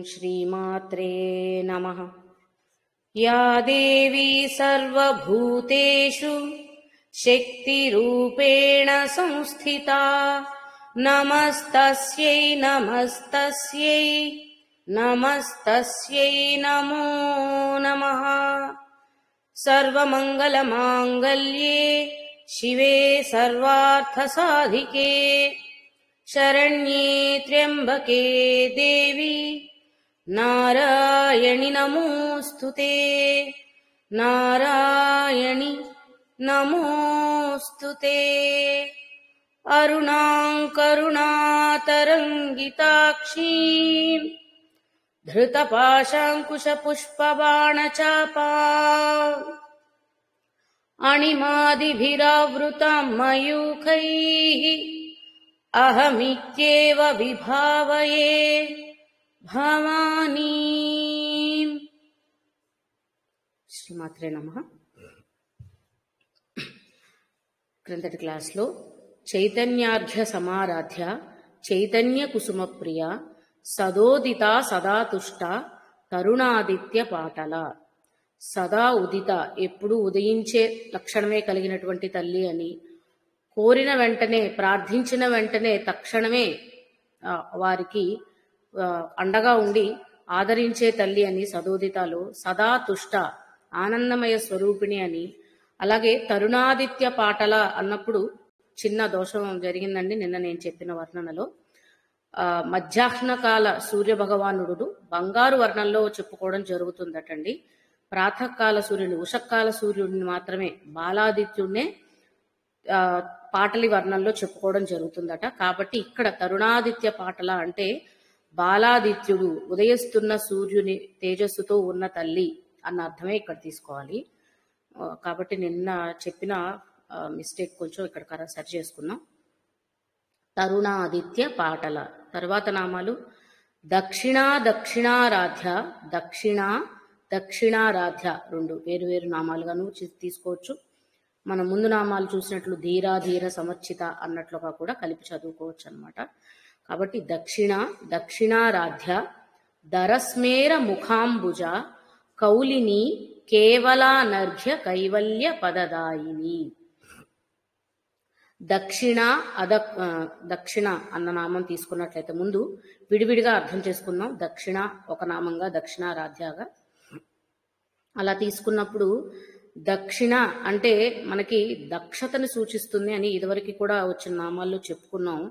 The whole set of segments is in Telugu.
श्रीमात्रे नमः। या देवी सर्वभूतेषु शक्तिरूपेण संस्थिता नमस्तस्यै नमस्तस्यै नमस्तस्यै नमो नमः। सर्वमङ्गलमाङ्गल्ये शिवे सर्वार्थसाधिके शरण्ये त्र्यम्बके देवी नारायणि नमोऽस्तुते नारायणि नमोऽस्तुते। अरुणां करुणातरङ्गिताक्षीं धृतपाशाङ्कुशपुष्पबाणचापा अणिमादिभिरावृतां मयूखैः अहमित्येव विभावये भवानी। శ్రీమాత్రే నమః. క్రిందటి క్లాస్లో చైతన్యార్ఘ్య సమారాధ్య చైతన్య కుసుమ ప్రియ సదోదిత సదాతుష్ట తరుణాదిత్య పాటల. సదా ఉదిత, ఎప్పుడు ఉదయించే లక్షణమే కలిగినటువంటి తల్లి అని, కోరిన వెంటనే ప్రార్థించిన వెంటనే తక్షణమే వారికి అండగా ఉండి ఆదరించే తల్లి అని సదోదితలో, సదా తుష్ట ఆనందమయ స్వరూపిణి అని, అలాగే తరుణాదిత్య పాటల అన్నప్పుడు చిన్న దోషం జరిగిందండి నిన్న నేను చెప్పిన వర్ణనలో. మధ్యాహ్నకాల సూర్య భగవానుడు బంగారు వర్ణంలో చెప్పుకోవడం జరుగుతుందటండి. ప్రాతకాల సూర్యుని, ఉషకాల సూర్యుడిని మాత్రమే బాలాదిత్యుడినే పాటలి వర్ణంలో చెప్పుకోవడం జరుగుతుందట. కాబట్టి ఇక్కడ తరుణాదిత్య పాటల అంటే బాలాదిత్యుడు, ఉదయిస్తున్న సూర్యుని తేజస్సుతో ఉన్న తల్లి అన్న అర్థమే ఇక్కడ తీసుకోవాలి. కాబట్టి నిన్న చెప్పిన మిస్టేక్ కొంచెం ఇక్కడ సరి చేసుకున్నాం. తరుణాదిత్య పాటల తర్వాత నామాలు దక్షిణారాధ్య, దక్షిణారాధ్య రెండు వేరు వేరు నామాలుగాను తీసుకోవచ్చు. మనం ముందు నామాలు చూసినట్లు ధీర సమర్చిత అన్నట్లుగా కూడా కలిపి చదువుకోవచ్చు అన్నమాట. కాబట్టి దక్షిణారాధ్య దరస్మేర ముఖాంబుజ కౌలిని కేవలానర్ఘ్య కైవల్య పదదాయిని. దక్షిణ అన్న నామం తీసుకున్నట్లయితే ముందు విడివిడిగా అర్థం చేసుకున్నాం. దక్షిణ ఒక నామంగా, దక్షిణారాధ్యగా అలా తీసుకున్నప్పుడు దక్షిణ అంటే మనకి దక్షతని సూచిస్తుంది అని ఇదివరకు కూడా వచ్చిన నామాల్లో చెప్పుకున్నాం.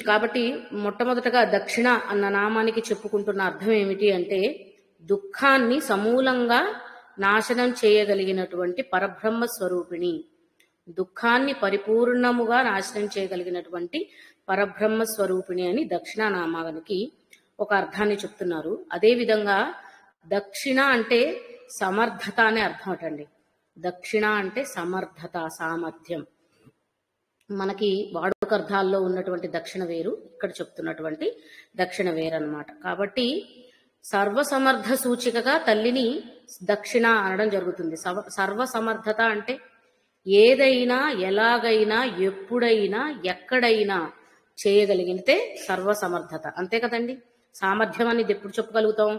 కాబట్టి మొట్టమొదటగా దక్షిణ అన్న నామానికి చెప్పుకుంటున్న అర్థం ఏమిటి అంటే దుఃఖాన్ని సమూలంగా నాశనం చేయగలిగినటువంటి పరబ్రహ్మ స్వరూపిణి, దుఃఖాన్ని పరిపూర్ణముగా నాశనం చేయగలిగినటువంటి పరబ్రహ్మ స్వరూపిణి అని దక్షిణ నామానికి ఒక అర్థాన్ని చెప్తున్నారు. అదేవిధంగా దక్షిణ అంటే సమర్థత అనే అర్థం అటండి. దక్షిణ అంటే సమర్థత, సామర్థ్యం. మనకి వాడుక అర్థాల్లో ఉన్నటువంటి దక్షిణ వేరు, ఇక్కడ చెప్తున్నటువంటి దక్షిణ వేరు అన్నమాట. కాబట్టి సర్వసమర్థ సూచికగా తల్లిని దక్షిణ అనడం జరుగుతుంది. సర్వసమర్థత అంటే ఏదైనా, ఎలాగైనా, ఎప్పుడైనా, ఎక్కడైనా చేయగలిగితే సర్వసమర్థత, అంతే కదండి. సామర్థ్యం అనేది ఎప్పుడు చెప్పగలుగుతాం?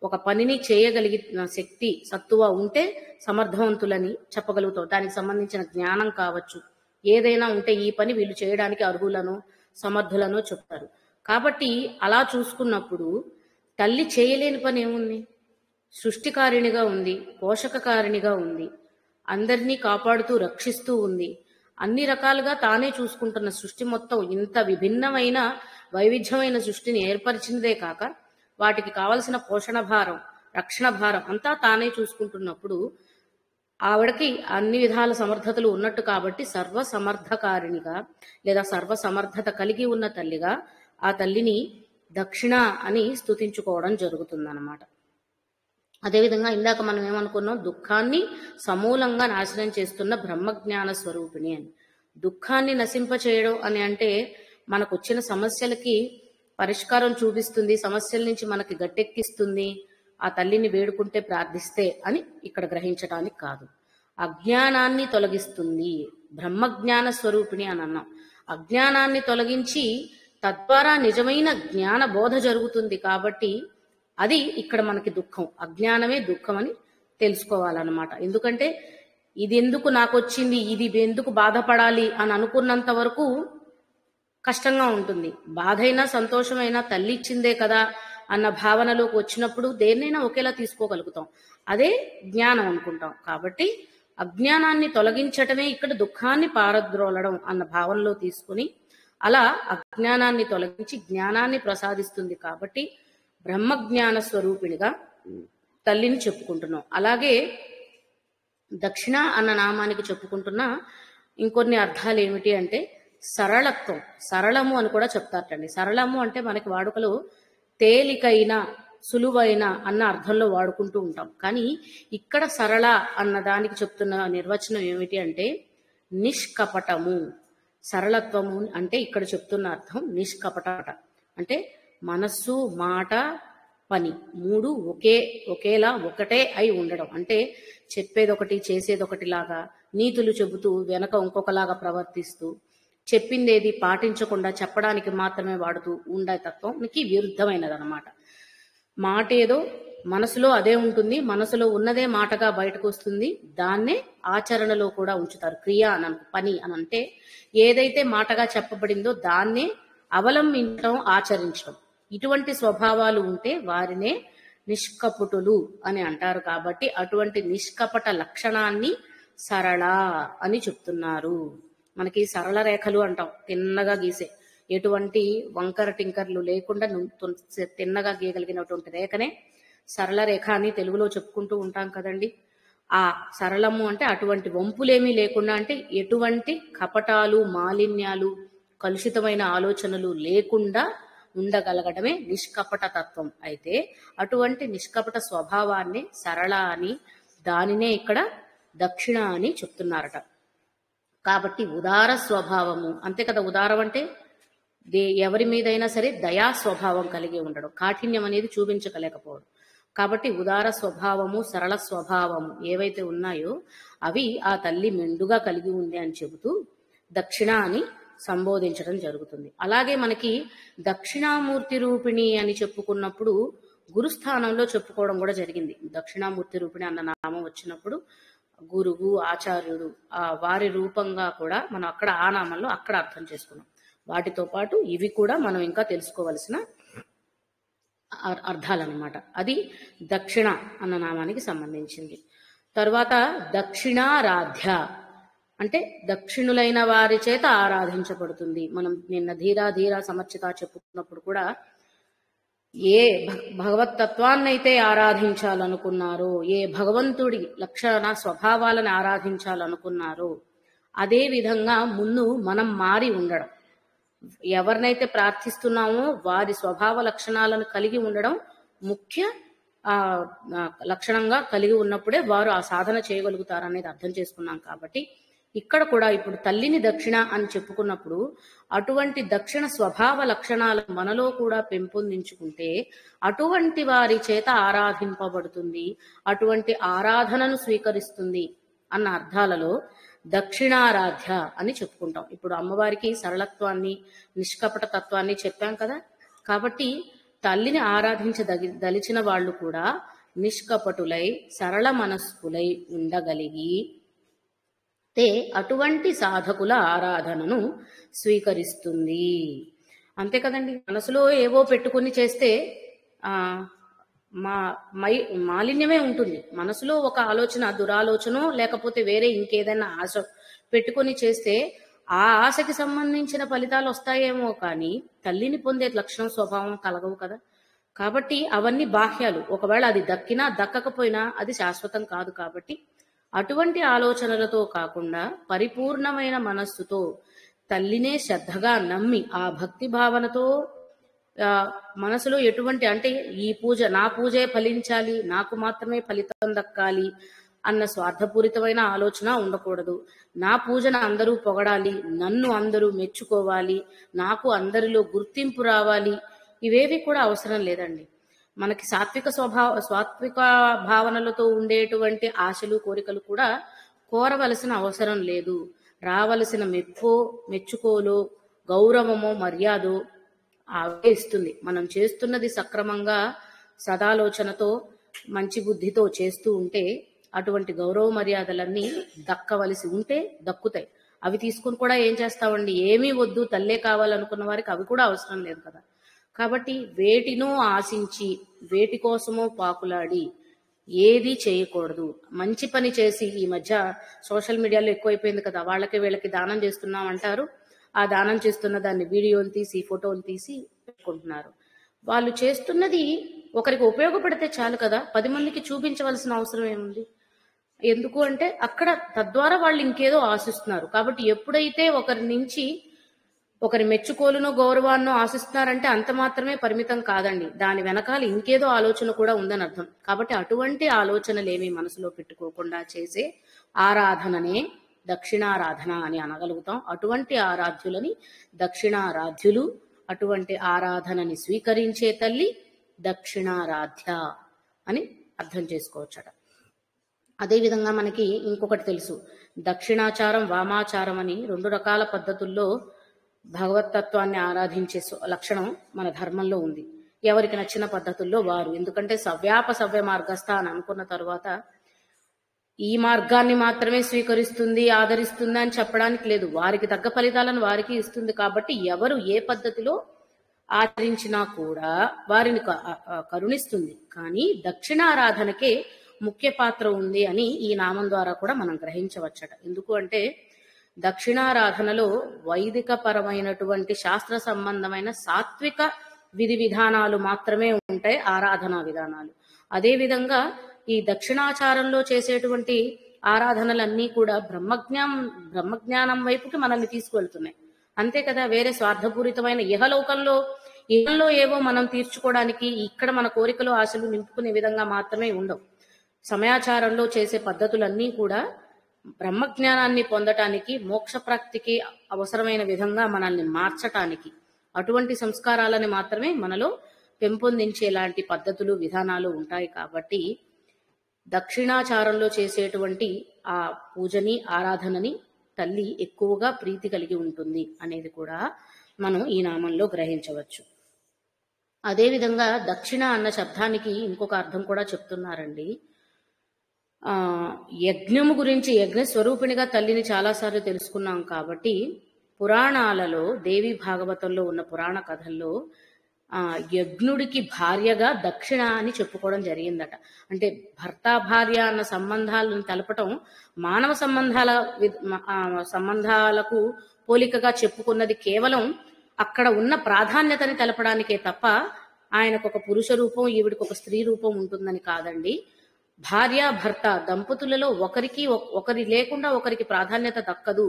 ఒక పనిని చేయగలిగిన శక్తి, సత్తువ ఉంటే సమర్థవంతులని చెప్పగలుగుతాం. దానికి సంబంధించిన జ్ఞానం కావచ్చు, ఏదైనా ఉంటే ఈ పని వీళ్ళు చేయడానికి అర్హులను, సమర్థులను చెప్తారు. కాబట్టి అలా చూసుకున్నప్పుడు తల్లి చేయలేని పని ఏముంది? సృష్టికారిణిగా ఉంది, పోషకకారిణిగా ఉంది, అందరినీ కాపాడుతూ రక్షిస్తూ ఉంది. అన్ని రకాలుగా తానే చూసుకుంటున్న సృష్టి మొత్తం ఇంత విభిన్నమైన వైవిధ్యమైన సృష్టిని ఏర్పరిచినదే కాక వాటికి కావలసిన పోషణ భారం, రక్షణ భారం అంతా తానే చూసుకుంటున్నప్పుడు ఆవిడకి అన్ని విధాల సమర్థతలు ఉన్నట్టు కాబట్టి సర్వసమర్థకారిణిగా లేదా సర్వసమర్థత కలిగి ఉన్న తల్లిగా ఆ తల్లిని దక్షిణ అని స్తుతించుకోవడం జరుగుతుందన్నమాట. అదేవిధంగా ఇందాక మనం ఏమనుకున్నాం? దుఃఖాన్ని సమూలంగా నాశనం చేస్తున్న బ్రహ్మజ్ఞాన స్వరూపిణి అని. దుఃఖాన్ని నశింపచేయడం అని అంటే మనకు వచ్చిన సమస్యలకి పరిష్కారం చూపిస్తుంది, సమస్యల నుంచి మనకి గట్టెక్కిస్తుంది, ఆ తల్లిని వేడుకుంటే ప్రార్థిస్తే అని ఇక్కడ గ్రహించడానికి కాదు. అజ్ఞానాన్ని తొలగిస్తుంది, బ్రహ్మజ్ఞాన స్వరూపిణి అని అన్నాం. అజ్ఞానాన్ని తొలగించి తద్వారా నిజమైన జ్ఞాన బోధ జరుగుతుంది కాబట్టి అది ఇక్కడ మనకి దుఃఖం. అజ్ఞానమే దుఃఖం అని తెలుసుకోవాలన్నమాట. ఎందుకంటే ఇది ఎందుకు నాకు వచ్చింది, ఇది ఎందుకు బాధపడాలి అని అనుకున్నంత వరకు కష్టంగా ఉంటుంది. బాధైనా సంతోషమైనా తల్లి ఇచ్చిందే కదా అన్న భావనలోకి వచ్చినప్పుడు దేన్నైనా ఒకేలా తీసుకోగలుగుతాం. అదే జ్ఞానం అనుకుంటాం. కాబట్టి అజ్ఞానాన్ని తొలగించటమే ఇక్కడ దుఃఖాన్ని పారద్రోలడం అన్న భావనలో తీసుకుని అలా అజ్ఞానాన్ని తొలగించి జ్ఞానాన్ని ప్రసాదిస్తుంది. కాబట్టి బ్రహ్మజ్ఞాన స్వరూపిణిగా తల్లిని చెప్పుకుంటున్నాం. అలాగే దక్షిణ అన్న నామానికి చెప్పుకుంటున్న ఇంకొన్ని అర్థాలు ఏమిటి అంటే సరళత్వం, సరళము అని కూడా చెప్తారటండి. సరళము అంటే మనకి వాడుకలో తేలికైన, సులువైన అన్న అర్థంలో వాడుకుంటూ ఉంటాం. కానీ ఇక్కడ సరళ అన్న దానికి చెప్తున్న నిర్వచనం ఏమిటి అంటే నిష్కపటము. సరళత్వము అంటే ఇక్కడ చెప్తున్న అర్థం నిష్కపట అంటే మనస్సు, మాట, పని మూడు ఒకేలా ఒకటే అయి ఉండడం. అంటే చెప్పేదొకటి చేసేదొకటి లాగా, నీతులు చెబుతూ వెనక ఇంకొకలాగా ప్రవర్తిస్తూ, చెప్పిందేది పాటించకుండా చెప్పడానికి మాత్రమే వాడుతూ ఉండే తత్వంకి విరుద్ధమైనదన్నమాట. మాట ఏదో మనసులో అదే ఉంటుంది, మనసులో ఉన్నదే మాటగా బయటకు వస్తుంది. దాన్నే ఆచరణలో కూడా ఉంచుతారు. క్రియ అని పని అని అంటే ఏదైతే మాటగా చెప్పబడిందో దాన్నే అవలంబించడం, ఆచరించడం. ఇటువంటి స్వభావాలు ఉంటే వారినే నిష్కపటులు అని అంటారు. కాబట్టి అటువంటి నిష్కపట లక్షణాన్ని సరళ అని చెప్తున్నారు. మనకి సరళ రేఖలు అంటాం, తిన్నగా గీసే, ఎటువంటి వంకర టింకర్లు లేకుండా తిన్నగా గీయగలిగినటువంటి రేఖనే సరళ రేఖ అని తెలుగులో చెప్పుకుంటూ ఉంటాం కదండి. ఆ సరళము అంటే అటువంటి వంపులేమీ లేకుండా, అంటే ఎటువంటి కపటాలు, మాలిన్యాలు, కలుషితమైన ఆలోచనలు లేకుండా ఉండగలగడమే నిష్కపట తత్వం. అయితే అటువంటి నిష్కపట స్వభావాన్ని సరళ అని, దానినే ఇక్కడ దక్షిణ అని చెప్తున్నారట. కాబట్టి ఉదార స్వభావము అంతే కదా. ఉదారం అంటే ఎవరి మీదైనా సరే దయా స్వభావం కలిగి ఉండడం, కాఠిన్యం అనేది చూపించగలేకపోవడం. కాబట్టి ఉదార స్వభావము, సరళ స్వభావము ఏవైతే ఉన్నాయో అవి ఆ తల్లి మెండుగా కలిగి ఉంది అని చెబుతూ దక్షిణ అని సంబోధించడం జరుగుతుంది. అలాగే మనకి దక్షిణామూర్తి రూపిణి అని చెప్పుకున్నప్పుడు గురుస్థానంలో చెప్పుకోవడం కూడా జరిగింది. దక్షిణామూర్తి రూపిణి అన్న నామం వచ్చినప్పుడు గురువు, ఆచార్యుడు వారి రూపంగా కూడా మనం అక్కడ ఆ నామంలో అక్కడ అర్థం చేసుకున్నాం. వాటితో పాటు ఇవి కూడా మనం ఇంకా తెలుసుకోవలసిన అర్థాలన్నమాట. అది దక్షిణ అన్న నామానికి సంబంధించింది. తర్వాత దక్షిణారాధ్య అంటే దక్షిణులైన వారి చేత ఆరాధించబడుతుంది. మనం నిన్న ధీరా సమర్చిత చెప్పుకున్నప్పుడు కూడా ఏ భగవత్తత్వాన్నైతే ఆరాధించాలనుకున్నారో, ఏ భగవంతుడి లక్షణ స్వభావాలను ఆరాధించాలనుకున్నారో అదే విధంగా ముందు మనం మారి ఉండడం, ఎవరినైతే ప్రార్థిస్తున్నామో వారి స్వభావ లక్షణాలను కలిగి ఉండడం ముఖ్య లక్షణంగా కలిగి ఉన్నప్పుడే వారు ఆ సాధన చేయగలుగుతారు అనేది అర్థం చేసుకున్నాం. కాబట్టి ఇక్కడ కూడా ఇప్పుడు తల్లిని దక్షిణ అని చెప్పుకున్నప్పుడు అటువంటి దక్షిణ స్వభావ లక్షణాలు మనలో కూడా పెంపొందించుకుంటే అటువంటి వారి చేత ఆరాధింపబడుతుంది, అటువంటి ఆరాధనను స్వీకరిస్తుంది అన్న అర్థాలలో దక్షిణారాధ్య అని చెప్పుకుంటాం. ఇప్పుడు అమ్మవారికి సరళత్వాన్ని, నిష్కపట తత్వాన్ని చెప్పాం కదా. కాబట్టి తల్లిని ఆరాధించదలిచిన వాళ్ళు కూడా నిష్కపటులై సరళ మనస్కులై ఉండగలిగి అటువంటి సాధకుల ఆరాధనను స్వీకరిస్తుంది. అంతే కదండి. మనసులో ఏవో పెట్టుకుని చేస్తే మాలిన్యమే ఉంటుంది. మనసులో ఒక ఆలోచన, దురాలోచన లేకపోతే వేరే ఇంకేదైనా ఆశ పెట్టుకొని చేస్తే ఆ ఆశకి సంబంధించిన ఫలితాలు వస్తాయేమో కానీ తల్లిని పొందే లక్షణం, స్వభావం కలగవు కదా. కాబట్టి అవన్నీ బాహ్యాలు. ఒకవేళ అది దక్కినా దక్కకపోయినా అది శాశ్వతం కాదు. కాబట్టి అటువంటి ఆలోచనలతో కాకుండా పరిపూర్ణమైన మనస్సుతో తల్లినే శ్రద్ధగా నమ్మి ఆ భక్తి భావనతో మనసులో ఎటువంటి, అంటే ఈ పూజ నా పూజే ఫలించాలి, నాకు మాత్రమే ఫలితం దక్కాలి అన్న స్వార్థపూరితమైన ఆలోచన ఉండకూడదు. నా పూజను అందరూ పొగడాలి, నన్ను అందరూ మెచ్చుకోవాలి, నాకు అందరిలో గుర్తింపు రావాలి, ఇవేవి కూడా అవసరం లేదండి. మనకి సాత్విక భావనలతో ఉండేటువంటి ఆశలు, కోరికలు కూడా కోరవలసిన అవసరం లేదు. రావలసిన మెచ్చుకోలో, గౌరవమో, మర్యాదో ఆవిడే ఇస్తుంది. మనం చేస్తున్నది సక్రమంగా సదాలోచనతో మంచి బుద్ధితో చేస్తూ ఉంటే అటువంటి గౌరవ మర్యాదలన్నీ దక్కవలసి ఉంటే దక్కుతాయి. అవి తీసుకుని కూడా ఏం చేస్తామండి, ఏమీ వద్దు తల్లే కావాలనుకున్న వారికి అవి కూడా అవసరం లేదు కదా. కాబట్టి వేటినో ఆశించి వేటి కోసమో పాకులాడి ఏది చేయకూడదు. మంచి పని చేసి, ఈ మధ్య సోషల్ మీడియాలో ఎక్కువైపోయింది కదా, వాళ్ళకి వీళ్ళకి దానం చేస్తున్నాం అంటారు. ఆ దానం చేస్తున్న దాన్ని వీడియోలు తీసి ఫోటోలు తీసి పెట్టుకుంటున్నారు. వాళ్ళు చేస్తున్నది ఒకరికి ఉపయోగపడితే చాలు కదా, 10 మందికి చూపించవలసిన అవసరం ఏముంది. ఎందుకు అంటే అక్కడ తద్వారా వాళ్ళు ఇంకేదో ఆశిస్తున్నారు. కాబట్టి ఎప్పుడైతే ఒకరి నుంచి ఒకరి మెచ్చుకోలునో గౌరవాన్నో ఆశిస్తున్నారంటే అంత మాత్రమే పరిమితం కాదండి, దాని వెనకాల ఇంకేదో ఆలోచన కూడా ఉందని అర్థం. కాబట్టి అటువంటి ఆలోచనలేమీ మనసులో పెట్టుకోకుండా చేసే ఆరాధననే దక్షిణారాధన అని అనగలుగుతాం. అటువంటి ఆరాధ్యులని దక్షిణారాధ్యులు, అటువంటి ఆరాధనని స్వీకరించే తల్లి దక్షిణారాధ్య అని అర్థం చేసుకోవచ్చట. అదేవిధంగా మనకి ఇంకొకటి తెలుసు, దక్షిణాచారం వామాచారం అని 2 రకాల పద్ధతుల్లో భగవతత్వాన్ని ఆరాధించే లక్షణం మన ధర్మంలో ఉంది. ఎవరికి నచ్చిన పద్ధతుల్లో వారు, ఎందుకంటే సవ్య మార్గస్థ అని అనుకున్న తరువాత ఈ మార్గాన్ని మాత్రమే స్వీకరిస్తుంది ఆదరిస్తుంది అని చెప్పడానికి లేదు. వారికి తగ్గ ఫలితాలను వారికి ఇస్తుంది. కాబట్టి ఎవరు ఏ పద్ధతిలో ఆచరించినా కూడా వారిని కరుణిస్తుంది. కానీ దక్షిణారాధనకే ముఖ్య పాత్ర ఉంది అని ఈ నామం ద్వారా కూడా మనం గ్రహించవచ్చట. ఎందుకు అంటే దక్షిణారాధనలో వైదిక పరమైనటువంటి శాస్త్ర సంబంధమైన సాత్విక విధి విధానాలు మాత్రమే ఉంటాయి, ఆరాధనా విధానాలు. అదేవిధంగా ఈ దక్షిణాచారంలో చేసేటువంటి ఆరాధనలన్నీ కూడా బ్రహ్మజ్ఞానం వైపుకి మనల్ని తీసుకువెళ్తున్నాయి. అంతే కదా, వేరే స్వార్థపూరితమైన ఇహంలో ఏవో మనం తీర్చుకోవడానికి ఇక్కడ మన కోరికలు ఆశలు నింపుకునే విధంగా మాత్రమే ఉండవు. సమయాచారంలో చేసే పద్ధతులన్నీ కూడా బ్రహ్మజ్ఞానాన్ని పొందటానికి, మోక్ష ప్రాప్తికి అవసరమైన విధంగా మనల్ని మార్చటానికి, అటువంటి సంస్కారాలని మాత్రమే మనలో పెంపొందించేలాంటి పద్ధతులు విధానాలు ఉంటాయి. కాబట్టి దక్షిణాచారంలో చేసేటువంటి ఆ పూజని ఆరాధనని తల్లి ఎక్కువగా ప్రీతి కలిగి ఉంటుంది అనేది కూడా మనం ఈ నామంలో గ్రహించవచ్చు. అదేవిధంగా దక్షిణ అన్న శబ్దానికి ఇంకొక అర్థం కూడా చెప్తున్నారండి. యజ్ఞము గురించి, యజ్ఞ స్వరూపిణిగా తల్లిని చాలాసార్లు తెలుసుకున్నాం. కాబట్టి పురాణాలలో, దేవి భాగవతంలో ఉన్న పురాణ కథల్లో యజ్ఞుడికి భార్యగా దక్షిణ అని చెప్పుకోవడం జరిగిందట. అంటే భర్త భార్య అన్న సంబంధాలను తెలపటం మానవ సంబంధాలకు పోలికగా చెప్పుకున్నది కేవలం అక్కడ ఉన్న ప్రాధాన్యతని తెలపడానికే తప్ప ఆయనకు ఒక పురుష రూపం, ఈవిడికి ఒక స్త్రీ రూపం ఉంటుందని కాదండి. భార్య భర్త దంపతులలో ఒకరి లేకుండా ఒకరికి ప్రాధాన్యత దక్కదు.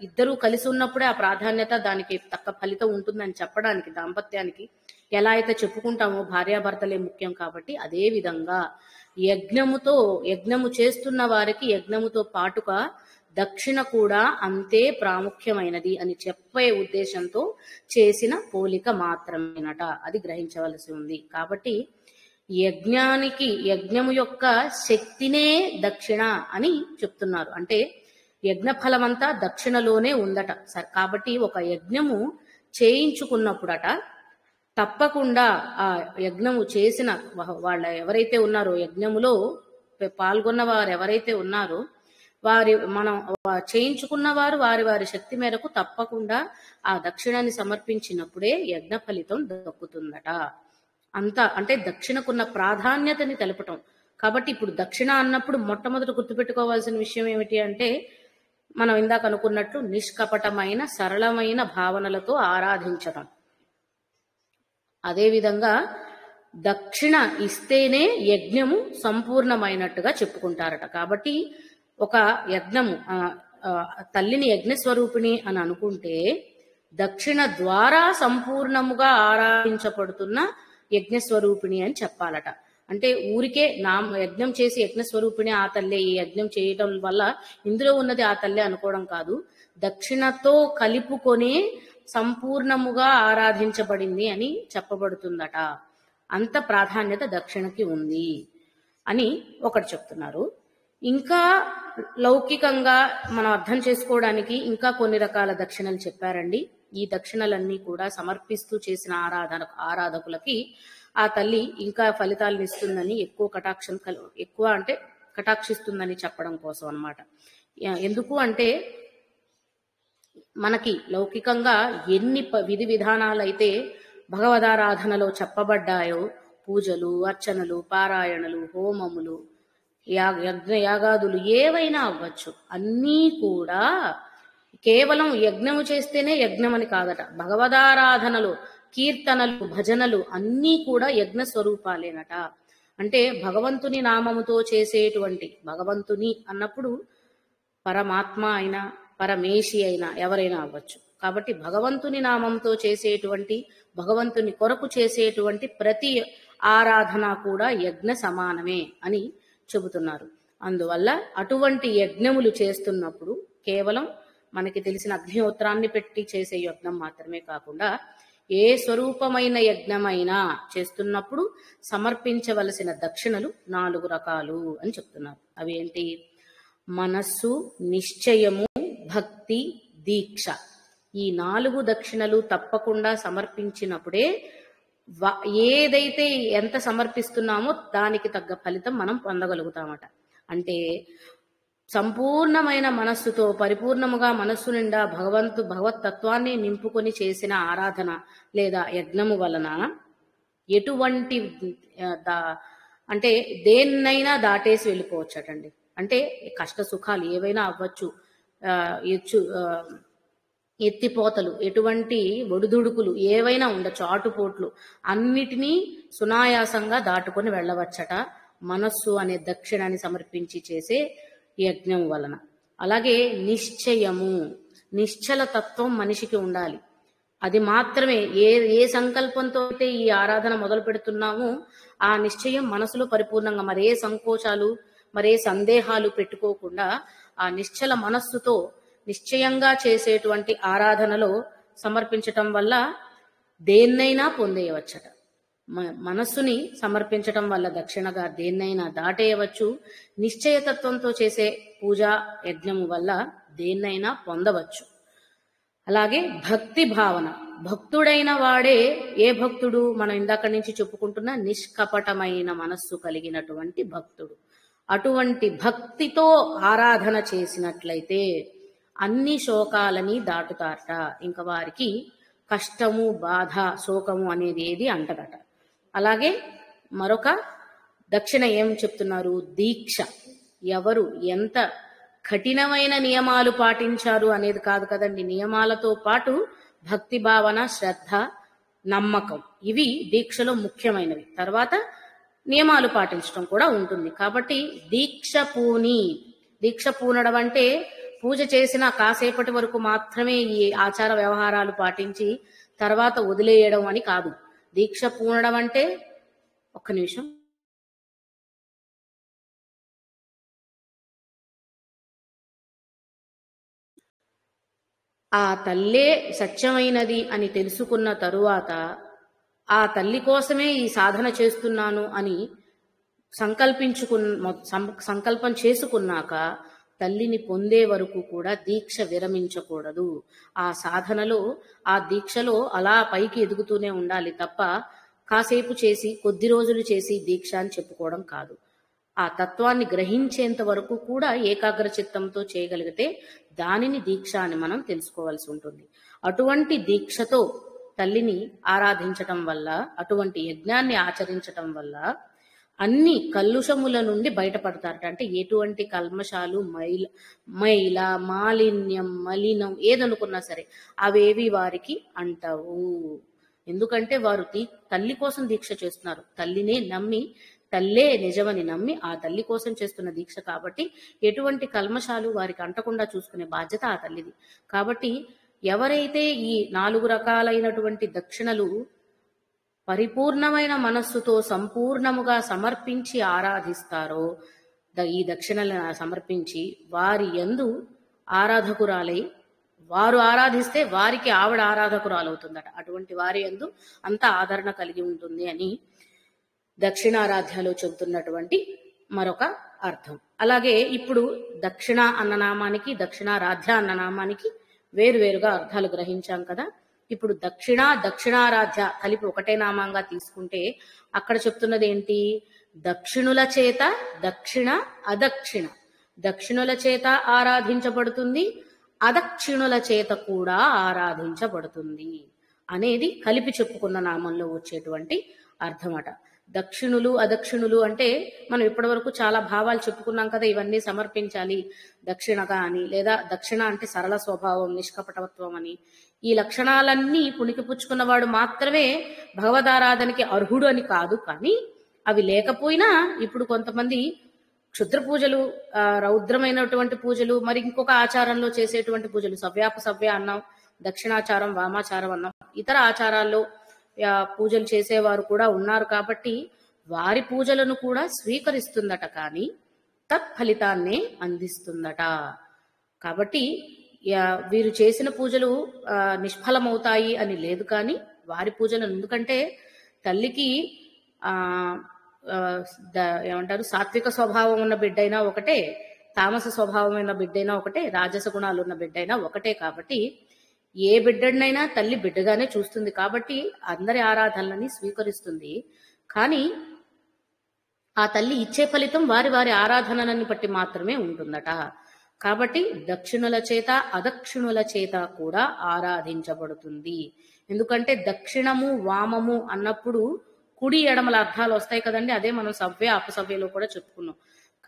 ఇద్దరూ కలిసి ఉన్నప్పుడే ఆ ప్రాధాన్యత, దానికి తక్క ఫలితం ఉంటుందని చెప్పడానికి, దాంపత్యానికి ఎలా అయితే చెప్పుకుంటామో భార్యాభర్తలే ముఖ్యం. కాబట్టి అదే విధంగా యజ్ఞము చేస్తున్న వారికి యజ్ఞముతో పాటుగా దక్షిణ కూడా అంతే ప్రాముఖ్యమైనది అని చెప్పే ఉద్దేశంతో చేసిన పోలిక మాత్రమేనట. అది గ్రహించవలసి ఉంది. కాబట్టి యజ్ఞము యొక్క శక్తినే దక్షిణ అని చెప్తున్నారు. అంటే యజ్ఞ ఫలమంతా దక్షిణలోనే ఉందట. కాబట్టి ఒక యజ్ఞము చేయించుకున్నప్పుడట తప్పకుండా ఆ యజ్ఞము చేసిన వాళ్ళ ఎవరైతే ఉన్నారో, యజ్ఞములో పాల్గొన్న వారు ఎవరైతే ఉన్నారో మనం చేయించుకున్న వారు వారి శక్తి మేరకు తప్పకుండా ఆ దక్షిణాన్ని సమర్పించినప్పుడే యజ్ఞ ఫలితం దక్కుతుందట. అంటే దక్షిణకున్న ప్రాధాన్యతని తెలపటం. కాబట్టి ఇప్పుడు దక్షిణ అన్నప్పుడు మొట్టమొదటి గుర్తుపెట్టుకోవాల్సిన విషయం ఏమిటి అంటే, మనం ఇందాక అనుకున్నట్లు నిష్కపటమైన సరళమైన భావనలతో ఆరాధించటం. అదేవిధంగా దక్షిణ ఇస్తేనే యజ్ఞము సంపూర్ణమైనట్టుగా చెప్పుకుంటారట. కాబట్టి ఒక యజ్ఞము తల్లిని యజ్ఞస్వరూపిణి అని అనుకుంటే దక్షిణ ద్వారా సంపూర్ణముగా ఆరాధించబడుతున్న యజ్ఞస్వరూపిణి అని చెప్పాలట. అంటే ఊరికే యజ్ఞం చేసి యజ్ఞస్వరూపిణి ఆ తల్లే, ఈ యజ్ఞం చేయటం వల్ల ఇందులో ఉన్నది ఆ తల్లే అనుకోవడం కాదు. దక్షిణతో కలుపుకొని సంపూర్ణముగా ఆరాధించబడింది అని చెప్పబడుతుందట. అంత ప్రాధాన్యత దక్షిణకి ఉంది అని ఒకటి చెప్తున్నారు. ఇంకా లౌకికంగా మనం అర్థం చేసుకోవడానికి ఇంకా కొన్ని రకాల దక్షిణలు చెప్పారండి. ఈ దక్షిణలన్నీ కూడా సమర్పిస్తూ చేసిన ఆరాధకులకి ఆ తల్లి ఇంకా ఫలితాలను ఇస్తుందని ఎక్కువ అంటే కటాక్షిస్తుందని చెప్పడం కోసం అన్నమాట. ఎందుకు అంటే మనకి లౌకికంగా ఎన్ని విధి విధానాలైతే భగవదారాధనలో చెప్పబడ్డాయో, పూజలు, అర్చనలు, పారాయణలు, హోమములు, యాగాదులు ఏవైనా అవ్వచ్చు, అన్నీ కూడా కేవలం యజ్ఞము చేస్తేనే యజ్ఞం అని కాదట. భగవదారాధనలో కీర్తనలు, భజనలు అన్నీ కూడా యజ్ఞ స్వరూపాలేనట. అంటే భగవంతుని నామముతో చేసేటువంటి, భగవంతుని అన్నప్పుడు పరమాత్మ అయినా పరమేశి అయినా ఎవరైనా అవ్వచ్చు. కాబట్టి భగవంతుని నామంతో చేసేటువంటి, భగవంతుని కొరకు చేసేటువంటి ప్రతి ఆరాధన కూడా యజ్ఞ సమానమే అని చెబుతున్నారు. అందువల్ల అటువంటి యజ్ఞములు చేస్తున్నప్పుడు కేవలం మనకి తెలిసిన అగ్నిహోత్రాన్ని పెట్టి చేసే యజ్ఞం మాత్రమే కాకుండా ఏ స్వరూపమైన యజ్ఞమైనా చేస్తున్నప్పుడు సమర్పించవలసిన దక్షిణలు 4 రకాలు అని చెప్తున్నారు. అవి ఏంటి? మనస్సు, నిశ్చయము, భక్తి, దీక్ష. ఈ 4 దక్షిణలు తప్పకుండా సమర్పించినప్పుడే ఏదైతే ఎంత సమర్పిస్తున్నామో దానికి తగ్గ ఫలితం మనం పొందగలుగుతామట. అంటే సంపూర్ణమైన మనస్సుతో, పరిపూర్ణముగా మనస్సు నిండా భగవతత్వాన్ని నింపుకొని చేసిన ఆరాధన లేదా యజ్ఞము వలన ఎటువంటి అంటే దేన్నైనా దాటేసి వెళ్ళిపోవచ్చటండి. అంటే కష్ట సుఖాలు ఏవైనా అవ్వచ్చు, ఎత్తిపోతలు, ఎటువంటి ఒడిదుడుకులు ఏవైనా ఉండొచ్చు, ఆటుపోట్లు, అన్నిటినీ సునాయాసంగా దాటుకొని వెళ్ళవచ్చట మనస్సు అనే దక్షిణాన్ని సమర్పించి చేసే యజ్ఞం వలన. అలాగే నిశ్చయము, నిశ్చల తత్వం మనిషికి ఉండాలి. అది మాత్రమే ఏ సంకల్పంతో అయితే ఈ ఆరాధన మొదలు పెడుతున్నామో ఆ నిశ్చయం మనసులో పరిపూర్ణంగా, మరే సంకోచాలు, మరే సందేహాలు పెట్టుకోకుండా ఆ నిశ్చల మనస్సుతో నిశ్చయంగా చేసేటువంటి ఆరాధనలో సమర్పించటం వల్ల దేన్నైనా పొందేయవచ్చట. మనస్సుని సమర్పించటం వల్ల దక్షిణగా దేన్నైనా దాటేయవచ్చు. నిశ్చయతత్వంతో చేసే పూజా యజ్ఞము వల్ల దేన్నైనా పొందవచ్చు. అలాగే భక్తి భావన, భక్తుడైన వాడే, ఏ భక్తుడు? మనం ఇందాక నుంచి చెప్పుకుంటున్న నిష్కపటమైన మనస్సు కలిగినటువంటి భక్తుడు. అటువంటి భక్తితో ఆరాధన చేసినట్లయితే అన్ని శోకాలని దాటుతారట. ఇంకా వారికి కష్టము, బాధ, శోకము అనేది ఏది అంటదట. అలాగే మరొక దక్షిణ ఏం చెప్తున్నారు? దీక్ష. ఎవరు ఎంత కఠినమైన నియమాలు పాటించారు అనేది కాదు కదండి. నియమాలతో పాటు భక్తి భావన, శ్రద్ధ, నమ్మకం, ఇవి దీక్షలో ముఖ్యమైనవి. తర్వాత నియమాలు పాటించడం కూడా ఉంటుంది. కాబట్టి దీక్ష పూనడం అంటే పూజ చేసిన కాసేపటి వరకు మాత్రమే ఈ ఆచార వ్యవహారాలు పాటించి తర్వాత వదిలేయడం అని కాదు. దీక్ష పూనడం అంటే, ఒక్క నిమిషం, ఆ తల్లే సత్యమైనది అని తెలుసుకున్న తరువాత ఆ తల్లి కోసమే ఈ సాధన చేస్తున్నాను అని సంకల్పం చేసుకున్నాక తల్లిని పొందే వరకు కూడా దీక్ష విరమించకూడదు. ఆ సాధనలో, ఆ దీక్షలో అలా పైకి ఎదుగుతూనే ఉండాలి తప్ప కాసేపు చేసి, కొద్ది రోజులు చేసి దీక్ష అని చెప్పుకోవడం కాదు. ఆ తత్వాన్ని గ్రహించేంత వరకు కూడా ఏకాగ్ర చిత్తంతో చేయగలిగితే దానిని దీక్ష అని మనం తెలుసుకోవాల్సి ఉంటుంది. అటువంటి దీక్షతో తల్లిని ఆరాధించటం వల్ల, అటువంటి యజ్ఞాన్ని ఆచరించటం వల్ల అన్ని కల్లుషముల నుండి బయటపడతారట. అంటే ఎటువంటి కల్మషాలు, మైల, మాలిన్యం, మలినం ఏదనుకున్నా సరే అవేవి వారికి అంటవు. ఎందుకంటే వారు తల్లి కోసం దీక్ష చేస్తున్నారు. తల్లినే నమ్మి, తల్లే నిజమని నమ్మి ఆ తల్లి కోసం చేస్తున్న దీక్ష కాబట్టి ఎటువంటి కల్మషాలు వారికి అంటకుండా చూసుకునే బాధ్యత ఆ తల్లిది. కాబట్టి ఎవరైతే ఈ 4 రకాలైనటువంటి దక్షిణలు పరిపూర్ణమైన మనస్సుతో సంపూర్ణముగా సమర్పించి ఆరాధిస్తారో, ఈ దక్షిణలను సమర్పించి వారి యందు ఆరాధకురాలై, వారు ఆరాధిస్తే వారికి ఆవిడ ఆరాధకురాలవుతుందట. అటువంటి వారి యందు అంత ఆదరణ కలిగి ఉంటుంది అని దక్షిణారాధ్యాలో చెబుతున్నటువంటి మరొక అర్థం. అలాగే ఇప్పుడు దక్షిణ అన్న నామానికి, దక్షిణారాధ్య అన్న నామానికి వేరువేరుగా అర్థాలు గ్రహించాం కదా. ఇప్పుడు దక్షిణ, దక్షిణారాధ్య కలిపి ఒకటే నామంగా తీసుకుంటే అక్కడ చెప్తున్నది ఏంటి? దక్షిణుల చేత దక్షిణ, అదక్షిణ. దక్షిణుల చేత ఆరాధించబడుతుంది, అదక్షిణుల చేత కూడా ఆరాధించబడుతుంది అనేది కలిపి చెప్పుకున్న నామంలో వచ్చేటువంటి అర్థమట. దక్షిణులు, అదక్షిణులు అంటే మనం ఇప్పటి వరకు చాలా భావాలు చెప్పుకున్నాం కదా, ఇవన్నీ సమర్పించాలి దక్షిణగా అని, లేదా దక్షిణ అంటే సరళ స్వభావం, నిష్కపటత్వం అని. ఈ లక్షణాలన్నీ పుణికిపుచ్చుకున్నవాడు మాత్రమే భగవదారాధనకి అర్హుడు అని కాదు. కానీ అవి లేకపోయినా ఇప్పుడు కొంతమంది క్షుద్ర పూజలు, రౌద్రమైనటువంటి పూజలు, మరి ఇంకొక ఆచారంలో చేసేటువంటి పూజలు, సవ్య అన్నాం, దక్షిణాచారం, వామాచారం అన్నాం, ఇతర ఆచారాల్లో పూజలు చేసేవారు కూడా ఉన్నారు. కాబట్టి వారి పూజలను కూడా స్వీకరిస్తుందట, కానీ తత్ఫలితాన్నే అందిస్తుందట. కాబట్టి వీరు చేసిన పూజలు నిష్ఫలమవుతాయి అని లేదు, కానీ వారి పూజలను, ఎందుకంటే తల్లికి ఏమంటారు, సాత్విక స్వభావం ఉన్న బిడ్డైనా ఒకటే, తామస స్వభావమైన బిడ్డైనా ఒకటే, రాజస గుణాలు ఉన్న బిడ్డైనా ఒకటే. కాబట్టి ఏ బిడ్డనైనా తల్లి బిడ్డగానే చూస్తుంది. కాబట్టి అందరి ఆరాధనలని స్వీకరిస్తుంది. కానీ ఆ తల్లి ఇచ్చే ఫలితం వారి వారి ఆరాధనలని బట్టి మాత్రమే ఉంటుందట. కాబట్టి దక్షిణుల చేత, అదక్షిణుల చేత కూడా ఆరాధించబడుతుంది. ఎందుకంటే దక్షిణము, వామము అన్నప్పుడు కుడి ఎడమల అర్థాలు వస్తాయి కదండి. అదే మనం సవ్య, అపసవ్యలో కూడా చెప్పుకున్నాం.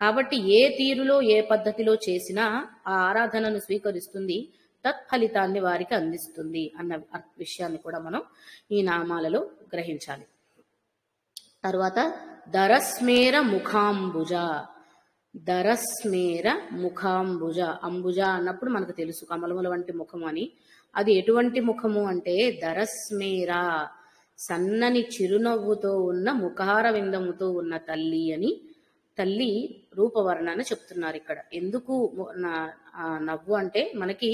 కాబట్టి ఏ తీరులో, ఏ పద్ధతిలో చేసినా ఆ ఆరాధనను స్వీకరిస్తుంది, తత్ఫలితాన్ని వారికి అందిస్తుంది అన్న విషయాన్ని కూడా మనం ఈ నామాలలో గ్రహించాలి. తర్వాత దరస్మేర ముఖాంబుజ. దరస్మేర ముఖాంబుజ. అంబుజ అన్నప్పుడు మనకు తెలుసు కమలముల వంటి ముఖము అని. అది ఎటువంటి ముఖము అంటే దరస్మేర, సన్నని చిరునవ్వుతో ఉన్న, ముఖార విందముతో ఉన్న తల్లి అని తల్లి రూపవర్ణన చెప్తున్నారు ఇక్కడ. ఎందుకు నవ్వు అంటే, మనకి